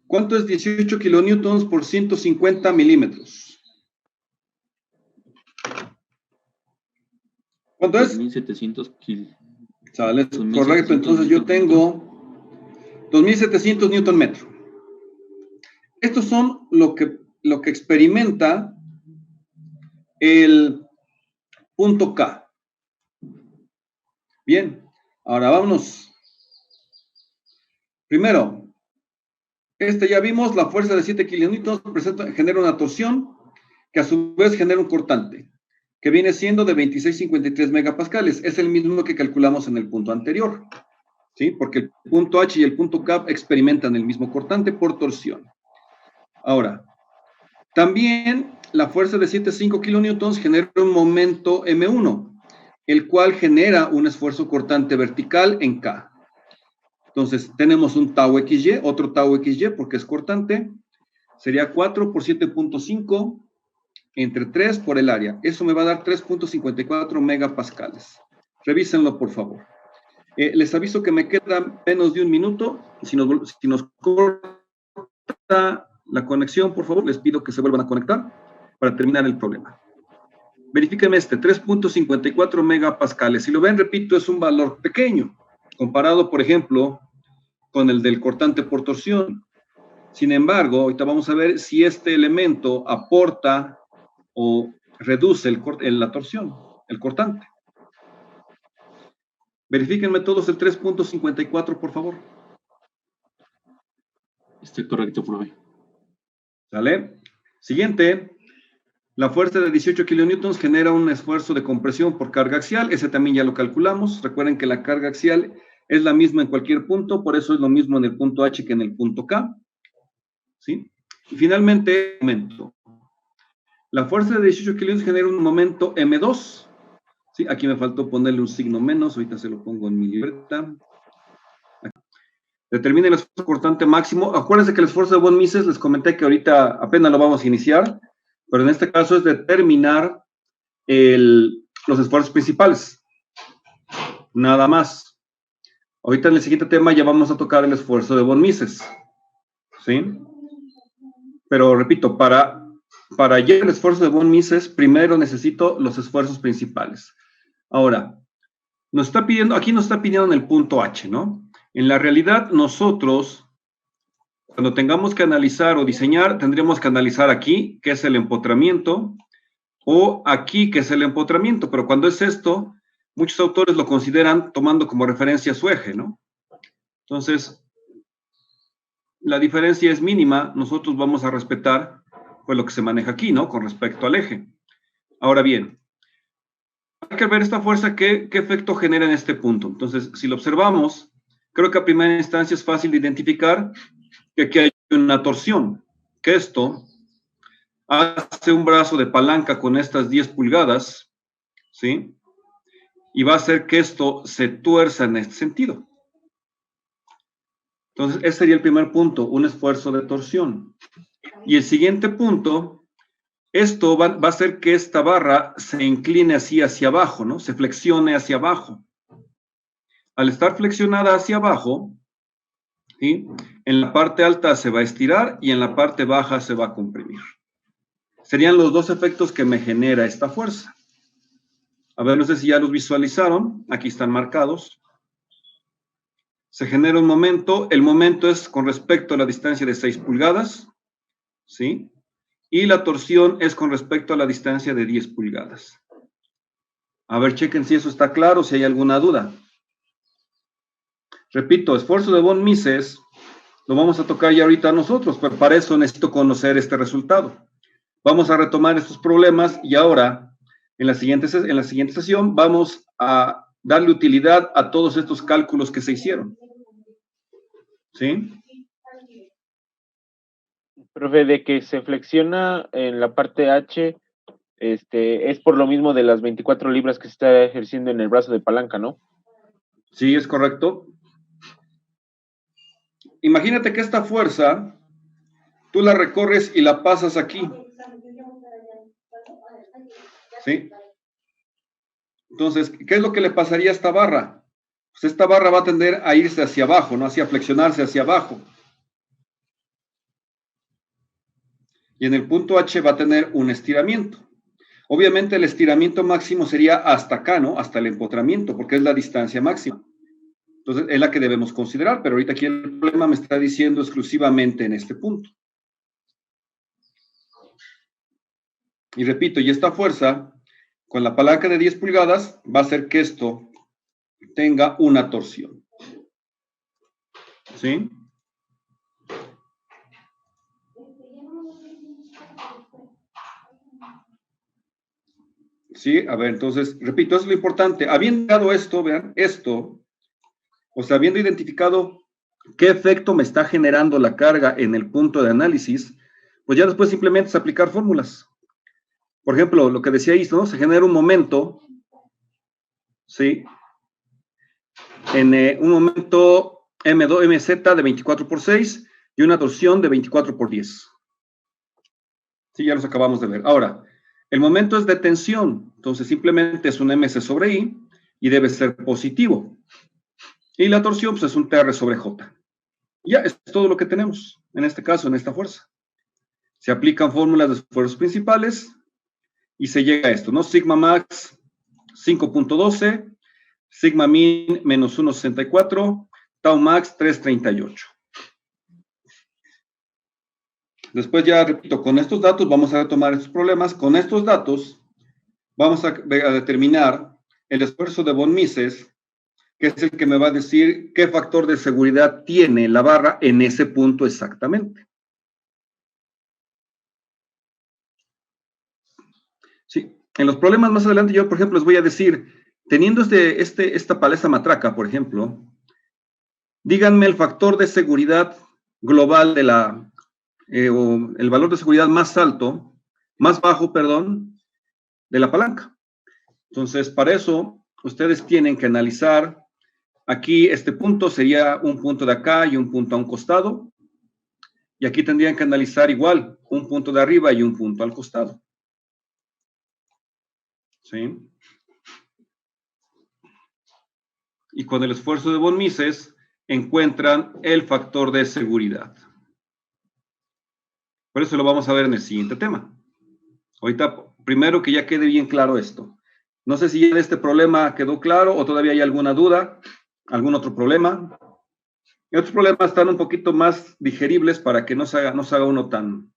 ¿Cuánto es 18 kilonewtons por 150 milímetros? ¿Cuánto es? 2700 kilos. Sale, correcto, entonces yo tengo 2700 newton metro. Estos son lo que experimenta el punto K. Bien, ahora vámonos. Primero, ya vimos la fuerza de 7 kilonewtons genera una torsión que a su vez genera un cortante, que viene siendo de 2653 megapascales. Es el mismo que calculamos en el punto anterior, ¿sí? Porque el punto H y el punto K experimentan el mismo cortante por torsión. Ahora, también la fuerza de 7,5 kilonewtons genera un momento M1, el cual genera un esfuerzo cortante vertical en K. Entonces, tenemos un tau XY, otro tau XY, porque es cortante. Sería 4 por 7.5 entre 3 por el área. Eso me va a dar 3.54 megapascales. Revísenlo, por favor. Les aviso que me queda menos de un minuto. Si nos corta la conexión, por favor, les pido que se vuelvan a conectar para terminar el problema. Verifíquenme 3.54 megapascales. Si lo ven, repito, es un valor pequeño, comparado, por ejemplo, con el del cortante por torsión. Sin embargo, ahorita vamos a ver si este elemento aporta o reduce la torsión, el cortante. Verifíquenme todos el 3.54, por favor. Estoy correcto, profe. ¿Sale? Siguiente. La fuerza de 18 kilonewtons genera un esfuerzo de compresión por carga axial. Ese también ya lo calculamos. Recuerden que la carga axial es la misma en cualquier punto, por eso es lo mismo en el punto H que en el punto K. ¿Sí? Y finalmente, momento. La fuerza de 18 kilonewtons genera un momento M2. ¿Sí? Aquí me faltó ponerle un signo menos, ahorita se lo pongo en mi libreta. Determina el esfuerzo cortante máximo. Acuérdense que el esfuerzo de von Mises, les comenté que ahorita apenas lo vamos a iniciar, pero en este caso es determinar los esfuerzos principales. Nada más. Ahorita en el siguiente tema ya vamos a tocar el esfuerzo de von Mises. ¿Sí? Pero repito, para hallar el esfuerzo de von Mises, primero necesito los esfuerzos principales. Ahora, aquí nos está pidiendo en el punto H, ¿no? En la realidad, nosotros, cuando tengamos que analizar o diseñar, tendríamos que analizar aquí, que es el empotramiento, o aquí, que es el empotramiento, pero cuando es esto, muchos autores lo consideran tomando como referencia su eje, ¿no? Entonces, la diferencia es mínima, nosotros vamos a respetar pues lo que se maneja aquí, ¿no? Con respecto al eje. Ahora bien, hay que ver esta fuerza, qué efecto genera en este punto. Entonces, si lo observamos, creo que a primera instancia es fácil de identificar que aquí hay una torsión, que esto hace un brazo de palanca con estas 10 pulgadas, ¿sí? Y va a hacer que esto se tuerza en este sentido. Entonces, ese sería el primer punto, un esfuerzo de torsión. Y el siguiente punto, esto va a hacer que esta barra se incline así hacia abajo, ¿no? Se flexione hacia abajo. Al estar flexionada hacia abajo, ¿sí? En la parte alta se va a estirar y en la parte baja se va a comprimir. Serían los dos efectos que me genera esta fuerza. A ver, no sé si ya los visualizaron. Aquí están marcados. Se genera un momento. El momento es con respecto a la distancia de 6 pulgadas. ¿Sí? Y la torsión es con respecto a la distancia de 10 pulgadas. A ver, chequen si eso está claro, si hay alguna duda. Repito, esfuerzo de von Mises lo vamos a tocar ya ahorita nosotros, pero para eso necesito conocer este resultado. Vamos a retomar estos problemas y ahora En la siguiente sesión vamos a darle utilidad a todos estos cálculos que se hicieron. ¿Sí? Profe, de que se flexiona en la parte H, es por lo mismo de las 24 libras que se está ejerciendo en el brazo de palanca, ¿no? Sí, es correcto. Imagínate que esta fuerza, tú la recorres y la pasas aquí. ¿Sí? Entonces, ¿qué es lo que le pasaría a esta barra? Pues esta barra va a tender a irse hacia abajo, ¿no? Hacia flexionarse hacia abajo. Y en el punto H va a tener un estiramiento. Obviamente el estiramiento máximo sería hasta acá, ¿no? Hasta el empotramiento, porque es la distancia máxima. Entonces, es la que debemos considerar, pero ahorita aquí el problema me está diciendo exclusivamente en este punto. Y repito, y esta fuerza, con la palanca de 10 pulgadas, va a hacer que esto tenga una torsión. ¿Sí? Sí, a ver, entonces, repito, eso es lo importante. Habiendo dado esto, vean, esto, o sea, habiendo identificado qué efecto me está generando la carga en el punto de análisis, pues ya después simplemente es aplicar fórmulas. Por ejemplo, lo que decía Is, ¿no? Se genera un momento, ¿sí? En un momento MZ de 24 por 6 y una torsión de 24 por 10. Sí, ya los acabamos de ver. Ahora, el momento es de tensión, entonces simplemente es un MC sobre I y debe ser positivo. Y la torsión pues, es un TR sobre J. Ya, es todo lo que tenemos, en este caso, en esta fuerza. Se aplican fórmulas de esfuerzos principales y se llega a esto, ¿no? Sigma max 5.12, sigma min menos 1.64, tau max 3.38. Después ya, repito, con estos datos vamos a retomar estos problemas. Con estos datos vamos a determinar el esfuerzo de von Mises, que es el que me va a decir qué factor de seguridad tiene la barra en ese punto exactamente. Sí, en los problemas más adelante yo, por ejemplo, les voy a decir, teniendo esta paleta matraca, por ejemplo, díganme el factor de seguridad global de o el valor de seguridad más bajo, de la palanca. Entonces, para eso, ustedes tienen que analizar, aquí este punto sería un punto de acá y un punto a un costado, y aquí tendrían que analizar igual, un punto de arriba y un punto al costado. ¿Sí? Y con el esfuerzo de von Mises encuentran el factor de seguridad. Por eso lo vamos a ver en el siguiente tema. Ahorita, primero que ya quede bien claro esto. No sé si ya de este problema quedó claro o todavía hay alguna duda, algún otro problema. Y otros problemas están un poquito más digeribles para que no se haga uno tan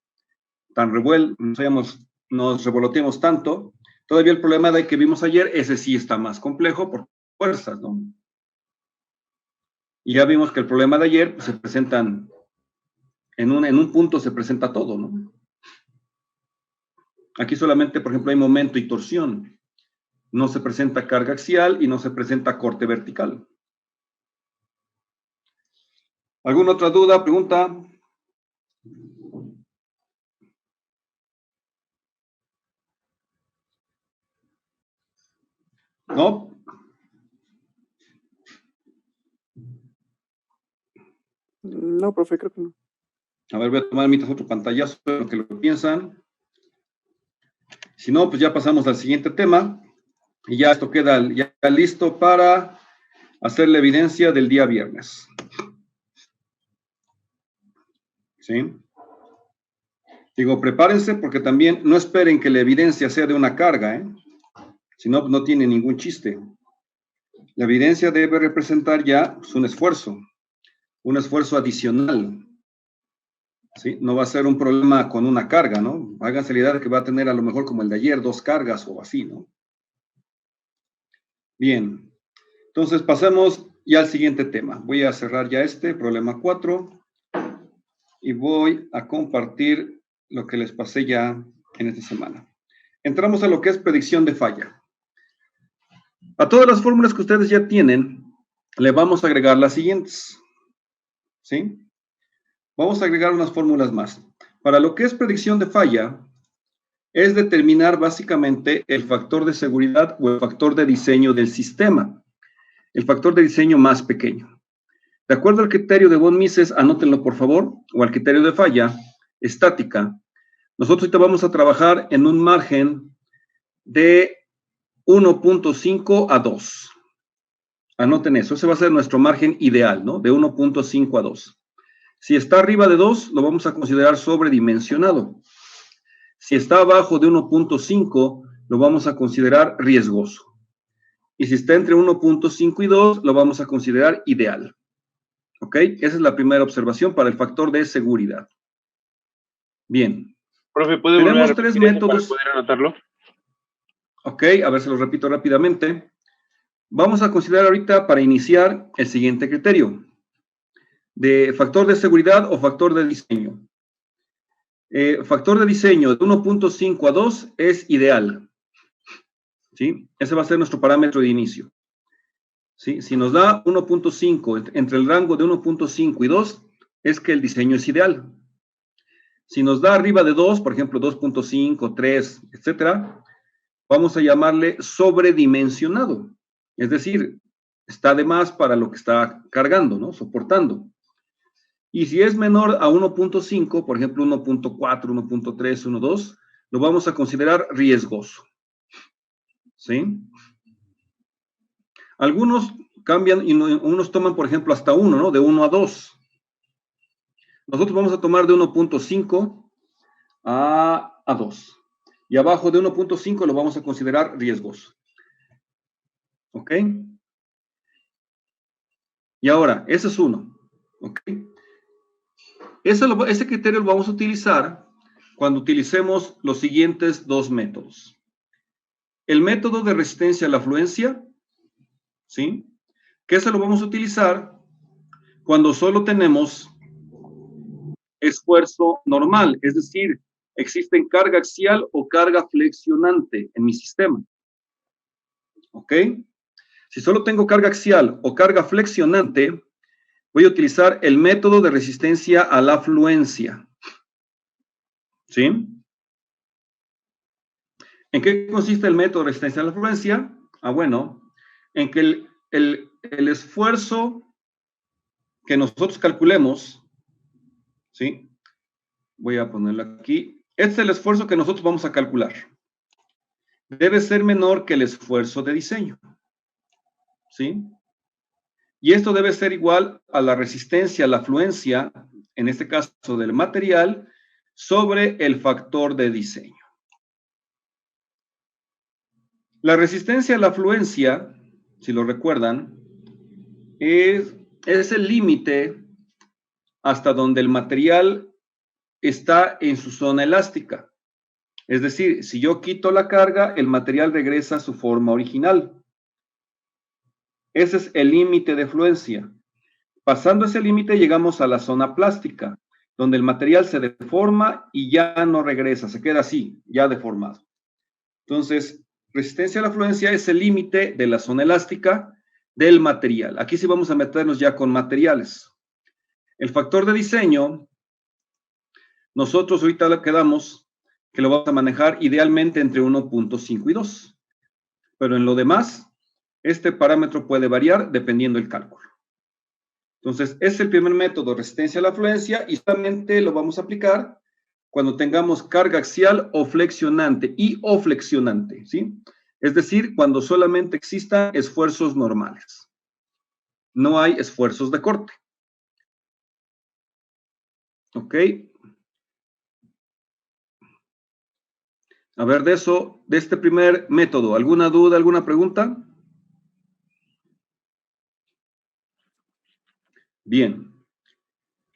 revuelto, nos revoloteemos tanto. Todavía el problema de que vimos ayer, ese sí está más complejo por fuerzas, ¿no? Y ya vimos que el problema de ayer pues, se presentan, en un punto se presenta todo, ¿no? Aquí solamente, por ejemplo, hay momento y torsión. No se presenta carga axial y no se presenta corte vertical. ¿Alguna otra duda, pregunta? ¿No? No, profe, creo que no. A ver, voy a tomar mientras otro pantallazo de lo que lo piensan. Si no, pues ya pasamos al siguiente tema. Y ya esto queda ya listo para hacer la evidencia del día viernes. ¿Sí? Digo, prepárense porque también no esperen que la evidencia sea de una carga, ¿eh? Si no, no tiene ningún chiste. La evidencia debe representar ya pues, un esfuerzo adicional. ¿Sí? No va a ser un problema con una carga, ¿no? Háganse la idea de que va a tener a lo mejor como el de ayer, 2 cargas o así, ¿no? Bien. Entonces pasemos ya al siguiente tema. Voy a cerrar ya problema 4, y voy a compartir lo que les pasé ya en esta semana. entramos a lo que es predicción de falla. A todas las fórmulas que ustedes ya tienen, le vamos a agregar las siguientes. ¿Sí? Vamos a agregar unas fórmulas más. Para lo que es predicción de falla, es determinar básicamente el factor de seguridad o el factor de diseño del sistema. El factor de diseño más pequeño. De acuerdo al criterio de von Mises, anótenlo por favor, o al criterio de falla estática, nosotros ahorita vamos a trabajar en un margen de 1.5 a 2. Anoten eso, ese va a ser nuestro margen ideal, ¿no? De 1.5 a 2. Si está arriba de 2, lo vamos a considerar sobredimensionado. Si está abajo de 1.5, lo vamos a considerar riesgoso. Y si está entre 1.5 y 2, lo vamos a considerar ideal. ¿Ok? Esa es la primera observación para el factor de seguridad. Bien. Profe, ¿puede volver a Tenemos repetir tres eso métodos. para poder anotarlo? Ok, a ver, se lo repito rápidamente. Vamos a considerar ahorita para iniciar el siguiente criterio. De factor de seguridad o factor de diseño. Factor de diseño de 1.5 a 2 es ideal. ¿Sí? Ese va a ser nuestro parámetro de inicio. ¿Sí? Si nos da 1.5, entre el rango de 1.5 y 2, es que el diseño es ideal. Si nos da arriba de 2, por ejemplo, 2.5, 3, etcétera, vamos a llamarle sobredimensionado. Es decir, está de más para lo que está cargando, ¿no? Soportando. Y si es menor a 1.5, por ejemplo, 1.4, 1.3, 1.2, lo vamos a considerar riesgoso. ¿Sí? Algunos cambian y unos toman, por ejemplo, hasta 1, ¿no? De 1 a 2. Nosotros vamos a tomar de 1.5 a 2. Y abajo de 1.5 lo vamos a considerar riesgoso. ¿Ok? Y ahora, ese es uno. ¿Ok? Ese criterio lo vamos a utilizar cuando utilicemos los siguientes dos métodos. El método de resistencia a la afluencia, ¿sí? Que ese lo vamos a utilizar cuando solo tenemos esfuerzo normal, es decir, existen carga axial o carga flexionante en mi sistema. ¿Ok? Si solo tengo carga axial o carga flexionante, voy a utilizar el método de resistencia a la afluencia. ¿Sí? ¿En qué consiste el método de resistencia a la afluencia? Bueno, en que el esfuerzo que nosotros calculemos, ¿sí? Voy a ponerlo aquí. Este es el esfuerzo que nosotros vamos a calcular. Debe ser menor que el esfuerzo de diseño. ¿Sí? Y esto debe ser igual a la resistencia a la afluencia, en este caso del material, sobre el factor de diseño. La resistencia a la afluencia, si lo recuerdan, es el límite hasta donde el material está en su zona elástica. Es decir, si yo quito la carga, el material regresa a su forma original. Ese es el límite de fluencia. Pasando ese límite llegamos a la zona plástica, donde el material se deforma y ya no regresa, se queda así, ya deformado. Entonces, resistencia a la fluencia es el límite de la zona elástica del material. Aquí sí vamos a meternos ya con materiales. El factor de diseño, nosotros ahorita le quedamos que lo vamos a manejar idealmente entre 1.5 y 2. Pero en lo demás, este parámetro puede variar dependiendo del cálculo. Entonces, es el primer método, resistencia a la afluencia, y solamente lo vamos a aplicar cuando tengamos carga axial o flexionante, ¿sí? Es decir, cuando solamente existan esfuerzos normales. No hay esfuerzos de corte. ¿Ok? A ver, de este primer método, ¿alguna duda, alguna pregunta? Bien.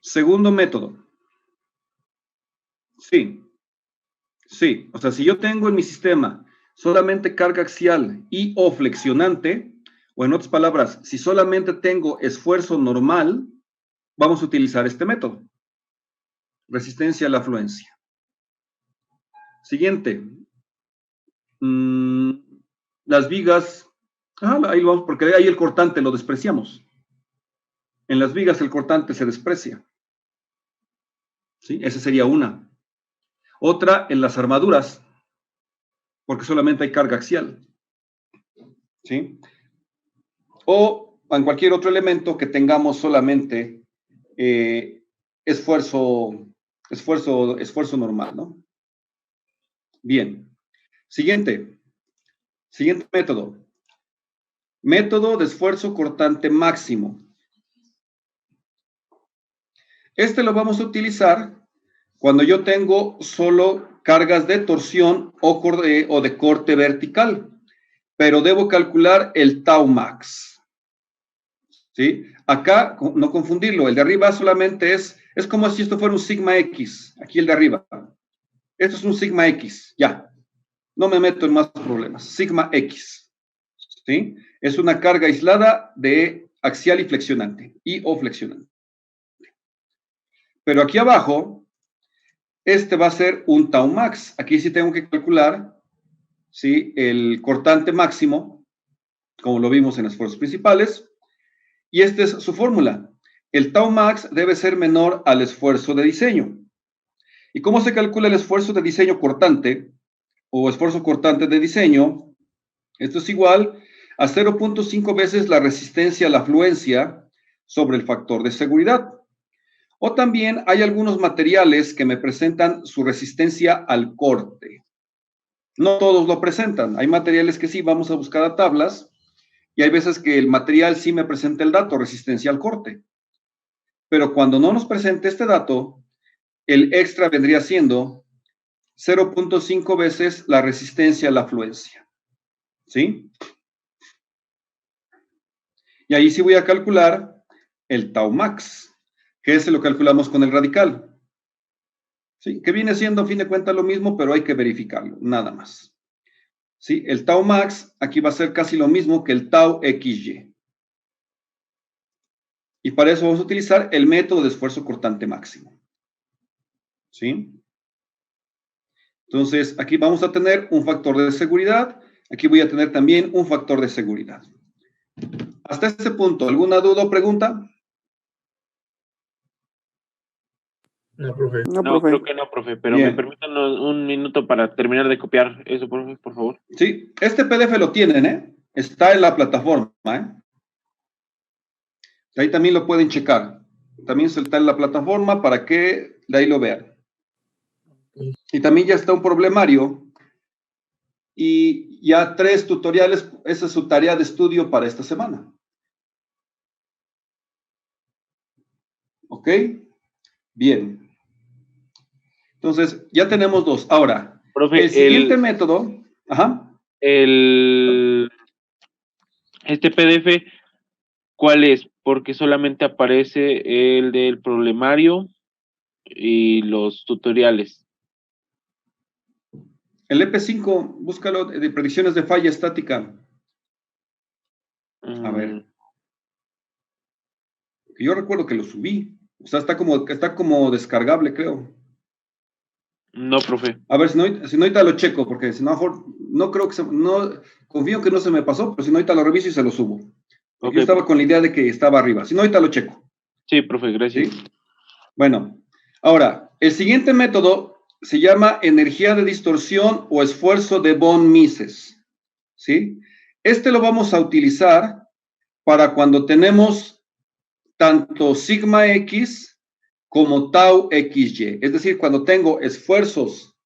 Segundo método. Sí. Sí. O sea, si yo tengo en mi sistema solamente carga axial y o flexionante, o en otras palabras, si solamente tengo esfuerzo normal, vamos a utilizar este método. Resistencia a la afluencia. Siguiente. las vigas, ahí vamos, porque ahí el cortante lo despreciamos. En las vigas el cortante se desprecia. ¿Sí? Esa sería una. Otra, en las armaduras, porque solamente hay carga axial. ¿Sí? O en cualquier otro elemento que tengamos solamente esfuerzo normal, ¿no? Bien. Siguiente método. Método de esfuerzo cortante máximo. Este lo vamos a utilizar cuando yo tengo solo cargas de torsión o de corte vertical, pero debo calcular el tau max. ¿Sí? Acá, no confundirlo, el de arriba solamente es como si esto fuera un sigma X, aquí el de arriba. Esto es un sigma X, ya. No me meto en más problemas. Sigma X. ¿Sí? Es una carga aislada de axial y flexionante, o flexionante. Pero aquí abajo, este va a ser un tau max. Aquí sí tengo que calcular, ¿sí?, el cortante máximo, como lo vimos en esfuerzos principales, y esta es su fórmula. El tau max debe ser menor al esfuerzo de diseño. ¿Y cómo se calcula el esfuerzo de diseño cortante o esfuerzo cortante de diseño? Esto es igual a 0.5 veces la resistencia a la fluencia sobre el factor de seguridad. O también hay algunos materiales que me presentan su resistencia al corte. No todos lo presentan. Hay materiales que sí, vamos a buscar a tablas, y hay veces que el material sí me presenta el dato, resistencia al corte. Pero cuando no nos presente este dato, el extra vendría siendo 0.5 veces la resistencia a la fluencia. ¿Sí? Y ahí sí voy a calcular el tau max, que ese lo calculamos con el radical. ¿Sí? Que viene siendo, a fin de cuentas, lo mismo, pero hay que verificarlo, nada más. ¿Sí? El tau max aquí va a ser casi lo mismo que el tau XY. Y para eso vamos a utilizar el método de esfuerzo cortante máximo. ¿Sí? Entonces, aquí vamos a tener un factor de seguridad. Aquí voy a tener también un factor de seguridad. Hasta este punto, ¿alguna duda o pregunta? No, profe. No, No, profe. creo que no, profe, pero Bien. me permiten un minuto para terminar de copiar eso, profe, por favor. Sí, este PDF lo tienen, ¿eh? Está en la plataforma, ¿eh? Ahí también lo pueden checar. También está en la plataforma para que de ahí lo vean. Y también ya está un problemario y ya 3 tutoriales. Esa es su tarea de estudio para esta semana. ¿Ok? Bien. Entonces, ya tenemos 2. Ahora, Profe, el siguiente método. Ajá. Este PDF, ¿cuál es? Porque solamente aparece el del problemario y los tutoriales. El EP5, búscalo de predicciones de falla estática. A ver. Yo recuerdo que lo subí. O sea, está como descargable, creo. No, profe. A ver, si no ahorita lo checo, porque si no, mejor, no creo que confío que no se me pasó, pero si no ahorita lo reviso y se lo subo. Porque Okay, yo estaba con la idea de que estaba arriba. Si no, ahorita lo checo. Sí, profe, gracias. ¿Sí? Bueno, ahora, el siguiente método se llama energía de distorsión o esfuerzo de von Mises. ¿Sí? Este lo vamos a utilizar para cuando tenemos tanto sigma X como tau XY. Es decir, cuando tengo esfuerzos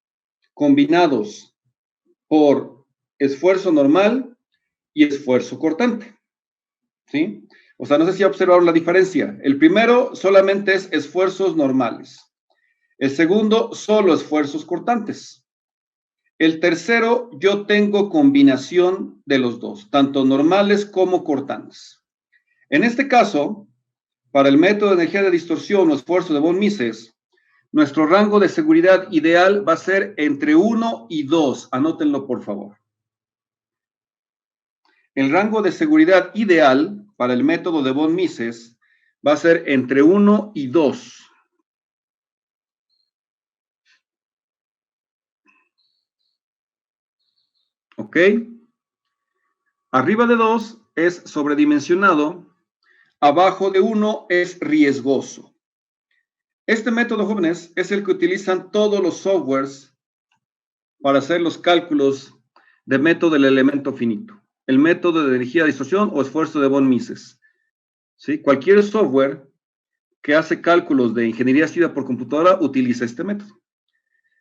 combinados por esfuerzo normal y esfuerzo cortante. ¿Sí? O sea, no sé si observaron la diferencia. El primero solamente es esfuerzos normales. El segundo, solo esfuerzos cortantes. El tercero, yo tengo combinación de los dos, tanto normales como cortantes. En este caso, para el método de energía de distorsión o esfuerzo de von Mises, nuestro rango de seguridad ideal va a ser entre 1 y 2. Anótenlo, por favor. El rango de seguridad ideal para el método de von Mises va a ser entre 1 y 2. ¿Ok? Arriba de 2 es sobredimensionado, abajo de 1 es riesgoso. Este método, jóvenes, es el que utilizan todos los softwares para hacer los cálculos de método del elemento finito. El método de energía de distorsión o esfuerzo de von Mises. ¿Sí? Cualquier software que hace cálculos de ingeniería asistida por computadora utiliza este método.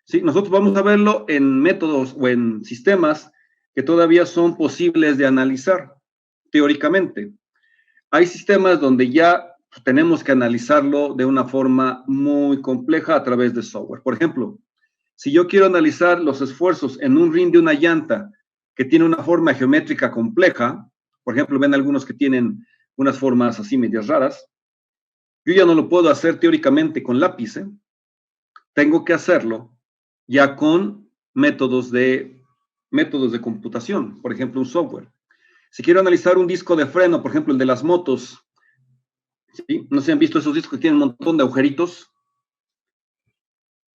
¿Sí? Nosotros vamos a verlo en métodos o en sistemas que todavía son posibles de analizar, teóricamente. Hay sistemas donde ya tenemos que analizarlo de una forma muy compleja a través de software. Por ejemplo, si yo quiero analizar los esfuerzos en un rin de una llanta que tiene una forma geométrica compleja, por ejemplo, ven algunos que tienen unas formas así medias raras, yo ya no lo puedo hacer teóricamente con lápiz, ¿eh? Tengo que hacerlo ya con métodos de computación, por ejemplo, un software. Si quiero analizar un disco de freno, por ejemplo, el de las motos, ¿sí? No sé si han visto esos discos que tienen un montón de agujeritos.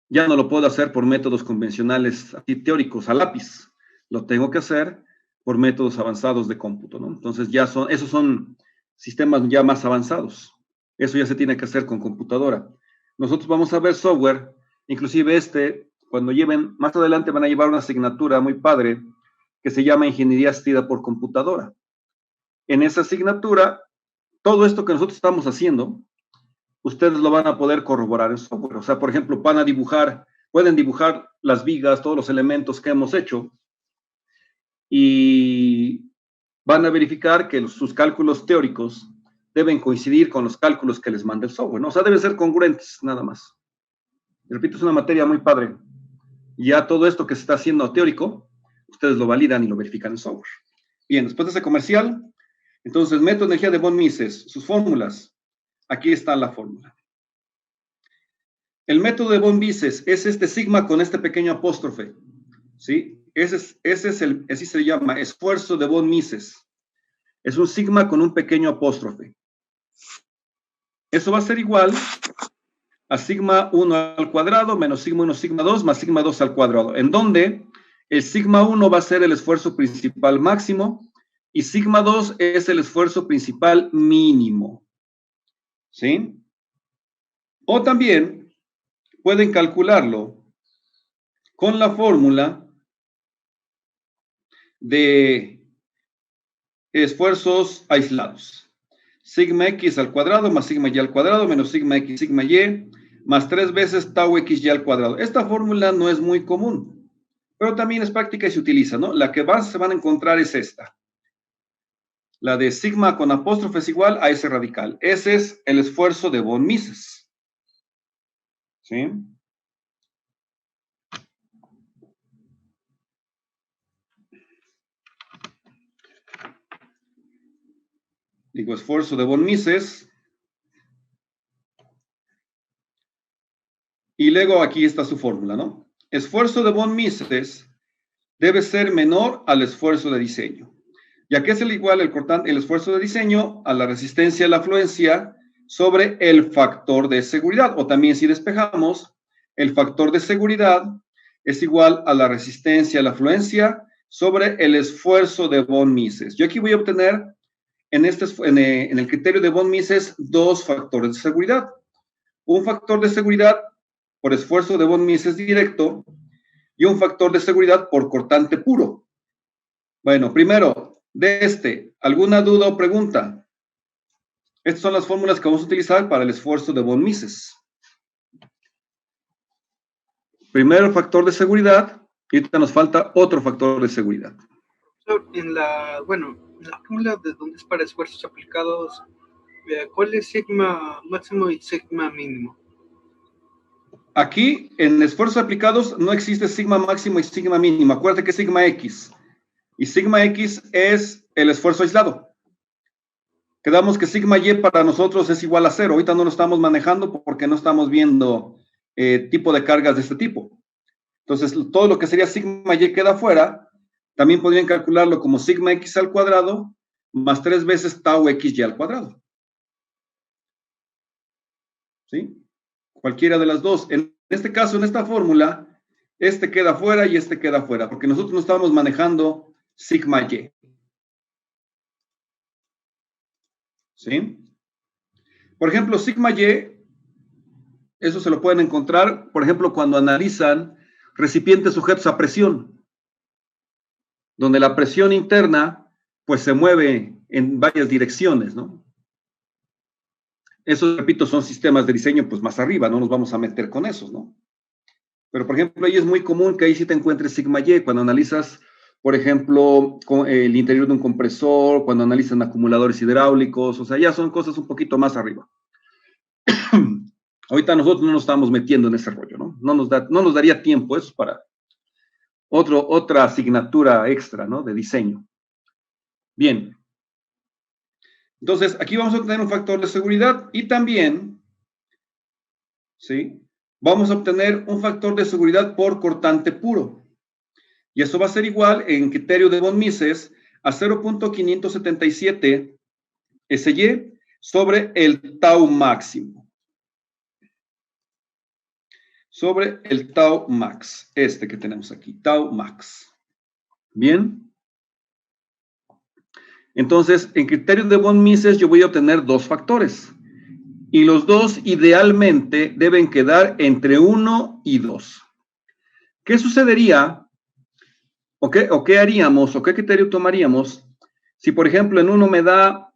Ya no lo puedo hacer por métodos convencionales así, teóricos a lápiz. Lo tengo que hacer por métodos avanzados de cómputo, ¿no? Entonces esos son sistemas ya más avanzados. Eso ya se tiene que hacer con computadora. Nosotros vamos a ver software, inclusive cuando lleven, más adelante van a llevar una asignatura muy padre que se llama Ingeniería Asistida por Computadora. En esa asignatura, todo esto que nosotros estamos haciendo, ustedes lo van a poder corroborar en software. O sea, por ejemplo, pueden dibujar las vigas, todos los elementos que hemos hecho, y van a verificar que sus cálculos teóricos deben coincidir con los cálculos que les manda el software, ¿no? O sea, deben ser congruentes, nada más. Repito, es una materia muy padre. Ya todo esto que se está haciendo teórico, ustedes lo validan y lo verifican en software. Bien, después de ese comercial, entonces, método de energía de von Mises, sus fórmulas. Aquí está la fórmula. El método de von Mises es este sigma con este pequeño apóstrofe, ¿sí? Ese es así se llama, esfuerzo de von Mises. Es un sigma con un pequeño apóstrofe. Eso va a ser igual a sigma 1 al cuadrado menos sigma 1, sigma 2 más sigma 2 al cuadrado, en donde el sigma 1 va a ser el esfuerzo principal máximo y sigma 2 es el esfuerzo principal mínimo. ¿Sí? O también pueden calcularlo con la fórmula de esfuerzos aislados. Sigma x al cuadrado más sigma y al cuadrado menos sigma x, sigma y, más 3 veces tau x y al cuadrado. Esta fórmula no es muy común, pero también es práctica y se utiliza, ¿no? La que se van a encontrar es esta. La de sigma con apóstrofe es igual a S radical. Ese es el esfuerzo de von Mises. ¿Sí? Digo, esfuerzo de von Mises. Y luego aquí está su fórmula, ¿no? Esfuerzo de von Mises debe ser menor al esfuerzo de diseño, ya que es el igual el esfuerzo de diseño a la resistencia a la afluencia sobre el factor de seguridad. O también si despejamos, el factor de seguridad es igual a la resistencia a la afluencia sobre el esfuerzo de von Mises. Yo aquí voy a obtener en el criterio de von Mises dos factores de seguridad. Un factor de seguridad por esfuerzo de von Mises directo y un factor de seguridad por cortante puro. Bueno, primero, ¿alguna duda o pregunta? Estas son las fórmulas que vamos a utilizar para el esfuerzo de von Mises. Primero el factor de seguridad y ahorita nos falta otro factor de seguridad. En la fórmula de donde es para esfuerzos aplicados, ¿cuál es sigma máximo y sigma mínimo? Aquí, en esfuerzos aplicados, no existe sigma máximo y sigma mínimo. Acuérdate que es sigma X. Y sigma X es el esfuerzo aislado. Quedamos que sigma Y para nosotros es igual a 0. Ahorita no lo estamos manejando porque no estamos viendo tipo de cargas de este tipo. Entonces, todo lo que sería sigma Y queda fuera. También podrían calcularlo como sigma X al cuadrado más 3 veces tau XY al cuadrado. ¿Sí? Cualquiera de las dos. En este caso, en esta fórmula, este queda fuera y este queda fuera, porque nosotros no estamos manejando sigma Y. ¿Sí? Por ejemplo, sigma Y, eso se lo pueden encontrar, por ejemplo, cuando analizan recipientes sujetos a presión, donde la presión interna, pues se mueve en varias direcciones, ¿no? Esos, repito, son sistemas de diseño, pues más arriba, no nos vamos a meter con esos, ¿no? Pero, por ejemplo, ahí es muy común que ahí sí te encuentres sigma Y, cuando analizas, por ejemplo, el interior de un compresor, cuando analizan acumuladores hidráulicos, o sea, ya son cosas un poquito más arriba. Ahorita nosotros no nos estamos metiendo en ese rollo, ¿no? No nos daría tiempo, eso es para otra asignatura extra, ¿no? De diseño. Bien. Entonces, aquí vamos a obtener un factor de seguridad y también, ¿sí? Vamos a obtener un factor de seguridad por cortante puro. Y eso va a ser igual en criterio de von Mises a 0.577 SY sobre el tau máximo. Sobre el tau max, este que tenemos aquí, tau max. Bien. Entonces, en criterio de von Mises yo voy a obtener dos factores. Y los dos idealmente deben quedar entre 1 y 2. ¿Qué sucedería? ¿O qué haríamos? ¿O qué criterio tomaríamos? Si, por ejemplo, en uno me da,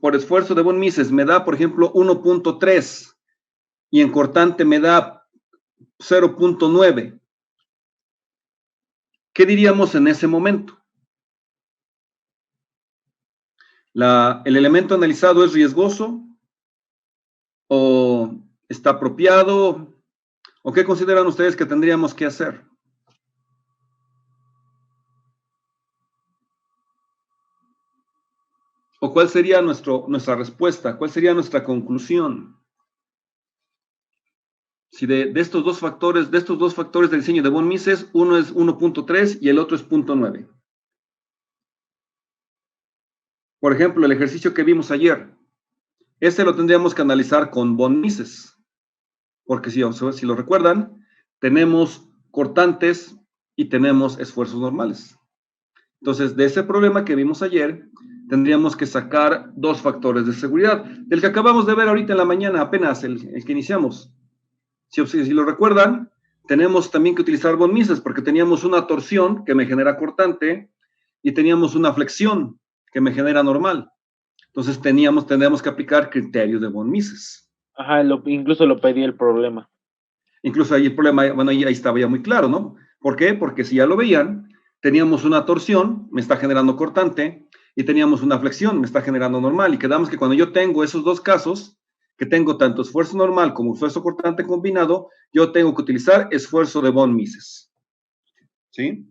por esfuerzo de von Mises, me da, por ejemplo, 1.3 y en cortante me da 0.9. ¿Qué diríamos en ese momento? ¿El elemento analizado es riesgoso? ¿O está apropiado? ¿O qué consideran ustedes que tendríamos que hacer? ¿O cuál sería nuestra respuesta? ¿Cuál sería nuestra conclusión? Si de estos dos factores de diseño de von Mises, uno es 1.3 y el otro es 0.9. Por ejemplo, el ejercicio que vimos ayer, ese lo tendríamos que analizar con von Mises, porque si lo recuerdan, tenemos cortantes y tenemos esfuerzos normales. Entonces, de ese problema que vimos ayer, tendríamos que sacar dos factores de seguridad, del que acabamos de ver ahorita en la mañana, apenas el que iniciamos. Si lo recuerdan, tenemos también que utilizar von Mises porque teníamos una torsión que me genera cortante y teníamos una flexión que me genera normal. Entonces tendríamos que aplicar criterios de von Mises. Ajá, incluso lo pedí el problema. Incluso ahí el problema, bueno, ahí estaba ya muy claro, ¿no? ¿Por qué? Porque si ya lo veían, teníamos una torsión, me está generando cortante, y teníamos una flexión, me está generando normal, y quedamos que cuando yo tengo esos dos casos, que tengo tanto esfuerzo normal como esfuerzo cortante combinado, yo tengo que utilizar esfuerzo de von Mises. ¿Sí?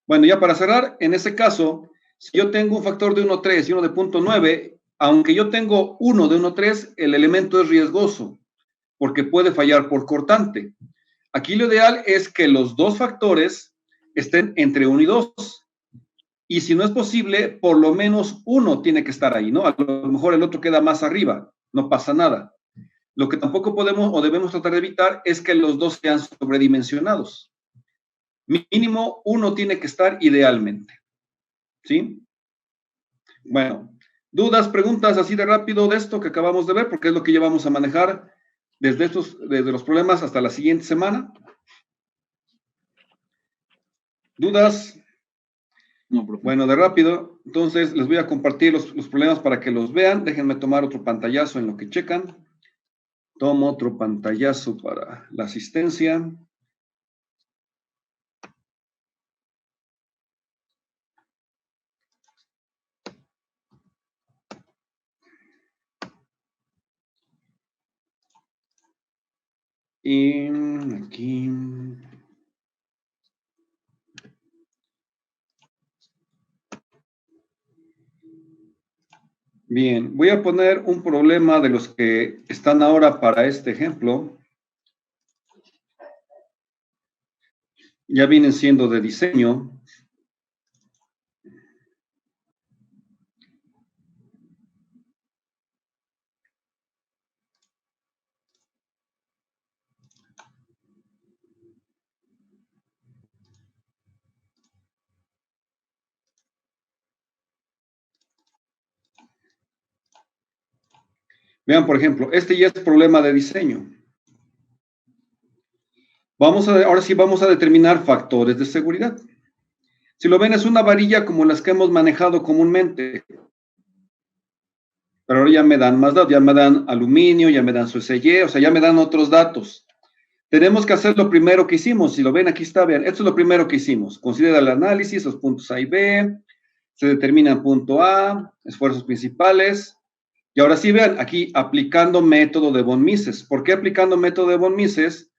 Bueno, ya para cerrar, en ese caso, si yo tengo un factor de 1.3 y uno de 0.9, aunque yo tengo uno de 1.3, el elemento es riesgoso, porque puede fallar por cortante. Aquí lo ideal es que los dos factores estén entre 1 y 2. Y si no es posible, por lo menos uno tiene que estar ahí, ¿no? A lo mejor el otro queda más arriba, no pasa nada. Lo que tampoco podemos o debemos tratar de evitar es que los dos sean sobredimensionados. Mínimo uno tiene que estar idealmente. ¿Sí? Bueno, dudas, preguntas así de rápido de esto que acabamos de ver, porque es lo que ya vamos a manejar desde los problemas hasta la siguiente semana. ¿Dudas? No, profe. Bueno, de rápido, entonces les voy a compartir los problemas para que los vean. Déjenme tomar otro pantallazo en lo que checan. Tomo otro pantallazo para la asistencia. Y aquí. Bien, voy a poner un problema de los que están ahora para este ejemplo. Ya vienen siendo de diseño. Vean, por ejemplo, este ya es problema de diseño. Ahora sí vamos a determinar factores de seguridad. Si lo ven, es una varilla como las que hemos manejado comúnmente. Pero ahora ya me dan más datos, ya me dan aluminio, ya me dan su SY, o sea, ya me dan otros datos. Tenemos que hacer lo primero que hicimos. Si lo ven, aquí está, vean, esto es lo primero que hicimos. Considera el análisis, los puntos A y B, se determinan punto A, esfuerzos principales. Y ahora sí, vean, aquí aplicando método de von Mises. ¿Por qué aplicando método de von Mises?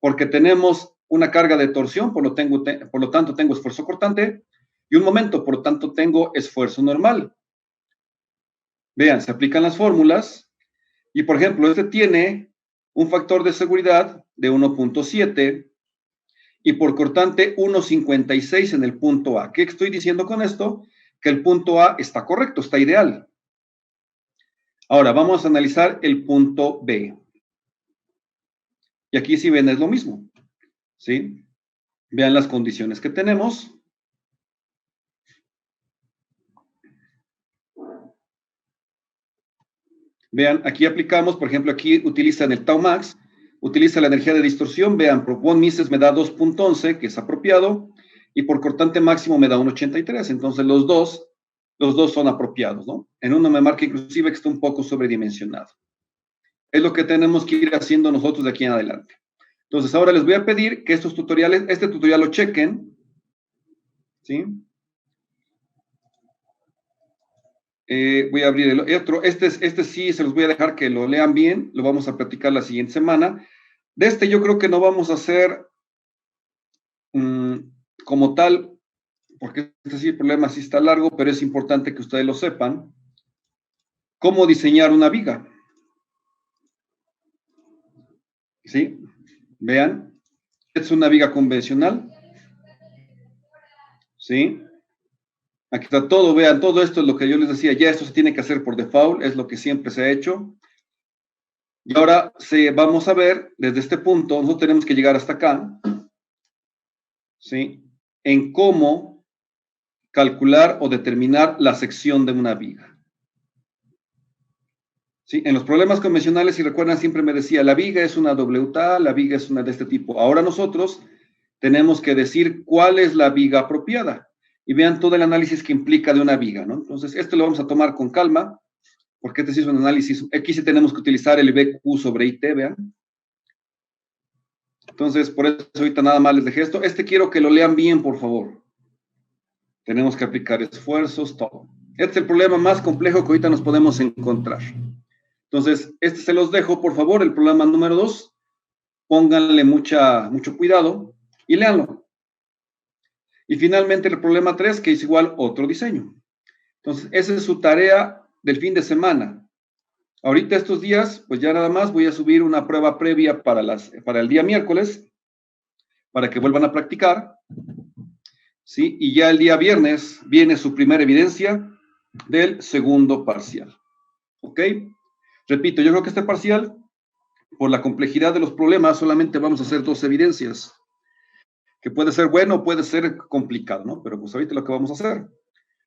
Porque tenemos una carga de torsión, por lo tanto tengo esfuerzo cortante, y un momento, por lo tanto tengo esfuerzo normal. Vean, se aplican las fórmulas, y por ejemplo, este tiene un factor de seguridad de 1.7, y por cortante 1.56 en el punto A. ¿Qué estoy diciendo con esto? Que el punto A está correcto, está ideal. Ahora, vamos a analizar el punto B. Y aquí si ven es lo mismo, ¿sí? Vean las condiciones que tenemos. Vean, aquí aplicamos, por ejemplo, aquí utilizan el tau max, utiliza la energía de distorsión, vean, por von Mises me da 2.11, que es apropiado, y por cortante máximo me da 1.83, entonces los dos son apropiados, ¿no? En uno me marca inclusive que está un poco sobredimensionado. Es lo que tenemos que ir haciendo nosotros de aquí en adelante. Entonces, ahora les voy a pedir que estos tutoriales, este tutorial lo chequen, ¿sí? Voy a abrir el otro. Este sí, se los voy a dejar que lo lean bien, lo vamos a platicar la siguiente semana. De este yo creo que no vamos a hacer como tal, porque este sí, el problema sí está largo, pero es importante que ustedes lo sepan. ¿Cómo diseñar una viga? ¿Sí? Vean, es una viga convencional. ¿Sí? Aquí está todo, vean, todo esto es lo que yo les decía, ya esto se tiene que hacer por default, es lo que siempre se ha hecho. Y ahora vamos a ver, desde este punto, nosotros tenemos que llegar hasta acá, ¿sí? En cómo calcular o determinar la sección de una viga. ¿Sí? En los problemas convencionales, si recuerdan, siempre me decía, la viga es una WTA, la viga es una de este tipo. Ahora nosotros tenemos que decir cuál es la viga apropiada. Y vean todo el análisis que implica de una viga, ¿no? Entonces, lo vamos a tomar con calma, porque este sí es un análisis. Aquí sí tenemos que utilizar el BQ sobre IT, vean. Entonces, por eso ahorita nada más les dejé esto. Quiero que lo lean bien, por favor. Tenemos que aplicar esfuerzos, todo. Este es el problema más complejo que ahorita nos podemos encontrar. Entonces, se los dejo, por favor, el problema número 2. Pónganle mucho cuidado y léanlo. Y finalmente el problema 3, que es igual otro diseño. Entonces, esa es su tarea del fin de semana. Ahorita estos días, pues ya nada más voy a subir una prueba previa para el día miércoles, para que vuelvan a practicar, ¿sí? Y ya el día viernes viene su primera evidencia del segundo parcial. ¿Ok? Repito, yo creo que este parcial, por la complejidad de los problemas, solamente vamos a hacer 2 evidencias. Que puede ser bueno, puede ser complicado, ¿no? Pero pues ahorita lo que vamos a hacer.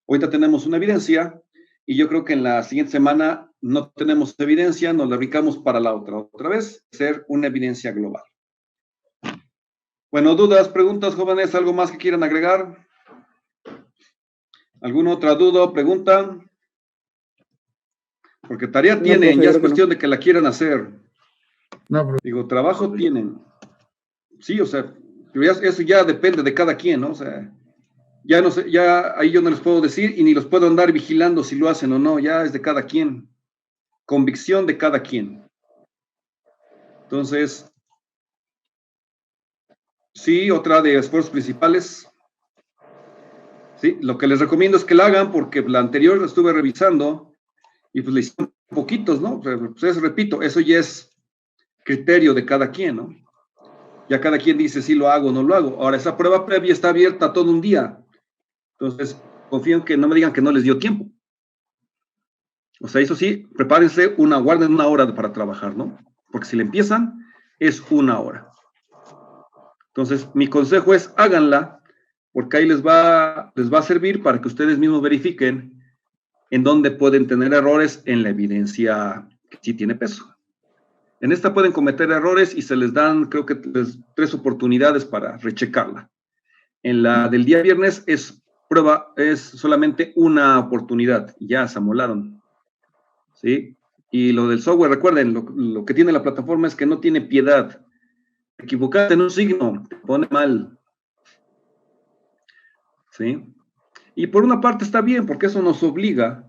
Ahorita tenemos una evidencia y yo creo que en la siguiente semana no tenemos evidencia, nos la ubicamos para la otra vez, ser una evidencia global. Bueno, dudas, preguntas, jóvenes, ¿algo más que quieran agregar? ¿Alguna otra duda o pregunta? Porque tarea tienen, profe, ya es cuestión de que la quieran hacer. No, profe. Digo, trabajo tienen. Sí, o sea, eso ya depende de cada quien, ¿no? O sea, ya no sé, ya ahí yo no les puedo decir y ni los puedo andar vigilando si lo hacen o no, ya es de cada quien. Convicción de cada quien. Entonces, sí, otra de esfuerzos principales. Sí, lo que les recomiendo es que la hagan porque la anterior la estuve revisando y pues le hicieron poquitos, ¿no? Pues repito, eso ya es criterio de cada quien, ¿no? Ya cada quien dice si lo hago o no lo hago. Ahora, esa prueba previa está abierta todo un día. Entonces, confío en que no me digan que no les dio tiempo. O sea, eso sí, prepárense guarden 1 hora para trabajar, ¿no? Porque si le empiezan, es 1 hora. Entonces, mi consejo es, háganla, porque ahí les va a servir para que ustedes mismos verifiquen en dónde pueden tener errores en la evidencia que sí tiene peso. En esta pueden cometer errores y se les dan, creo que 3 oportunidades para rechecarla. En la del día viernes es solamente una oportunidad, ya se amolaron. ¿Sí? Y lo del software, recuerden, lo que tiene la plataforma es que no tiene piedad. Equivocarte en un signo, te pone mal. ¿Sí? Y por una parte está bien, porque eso nos obliga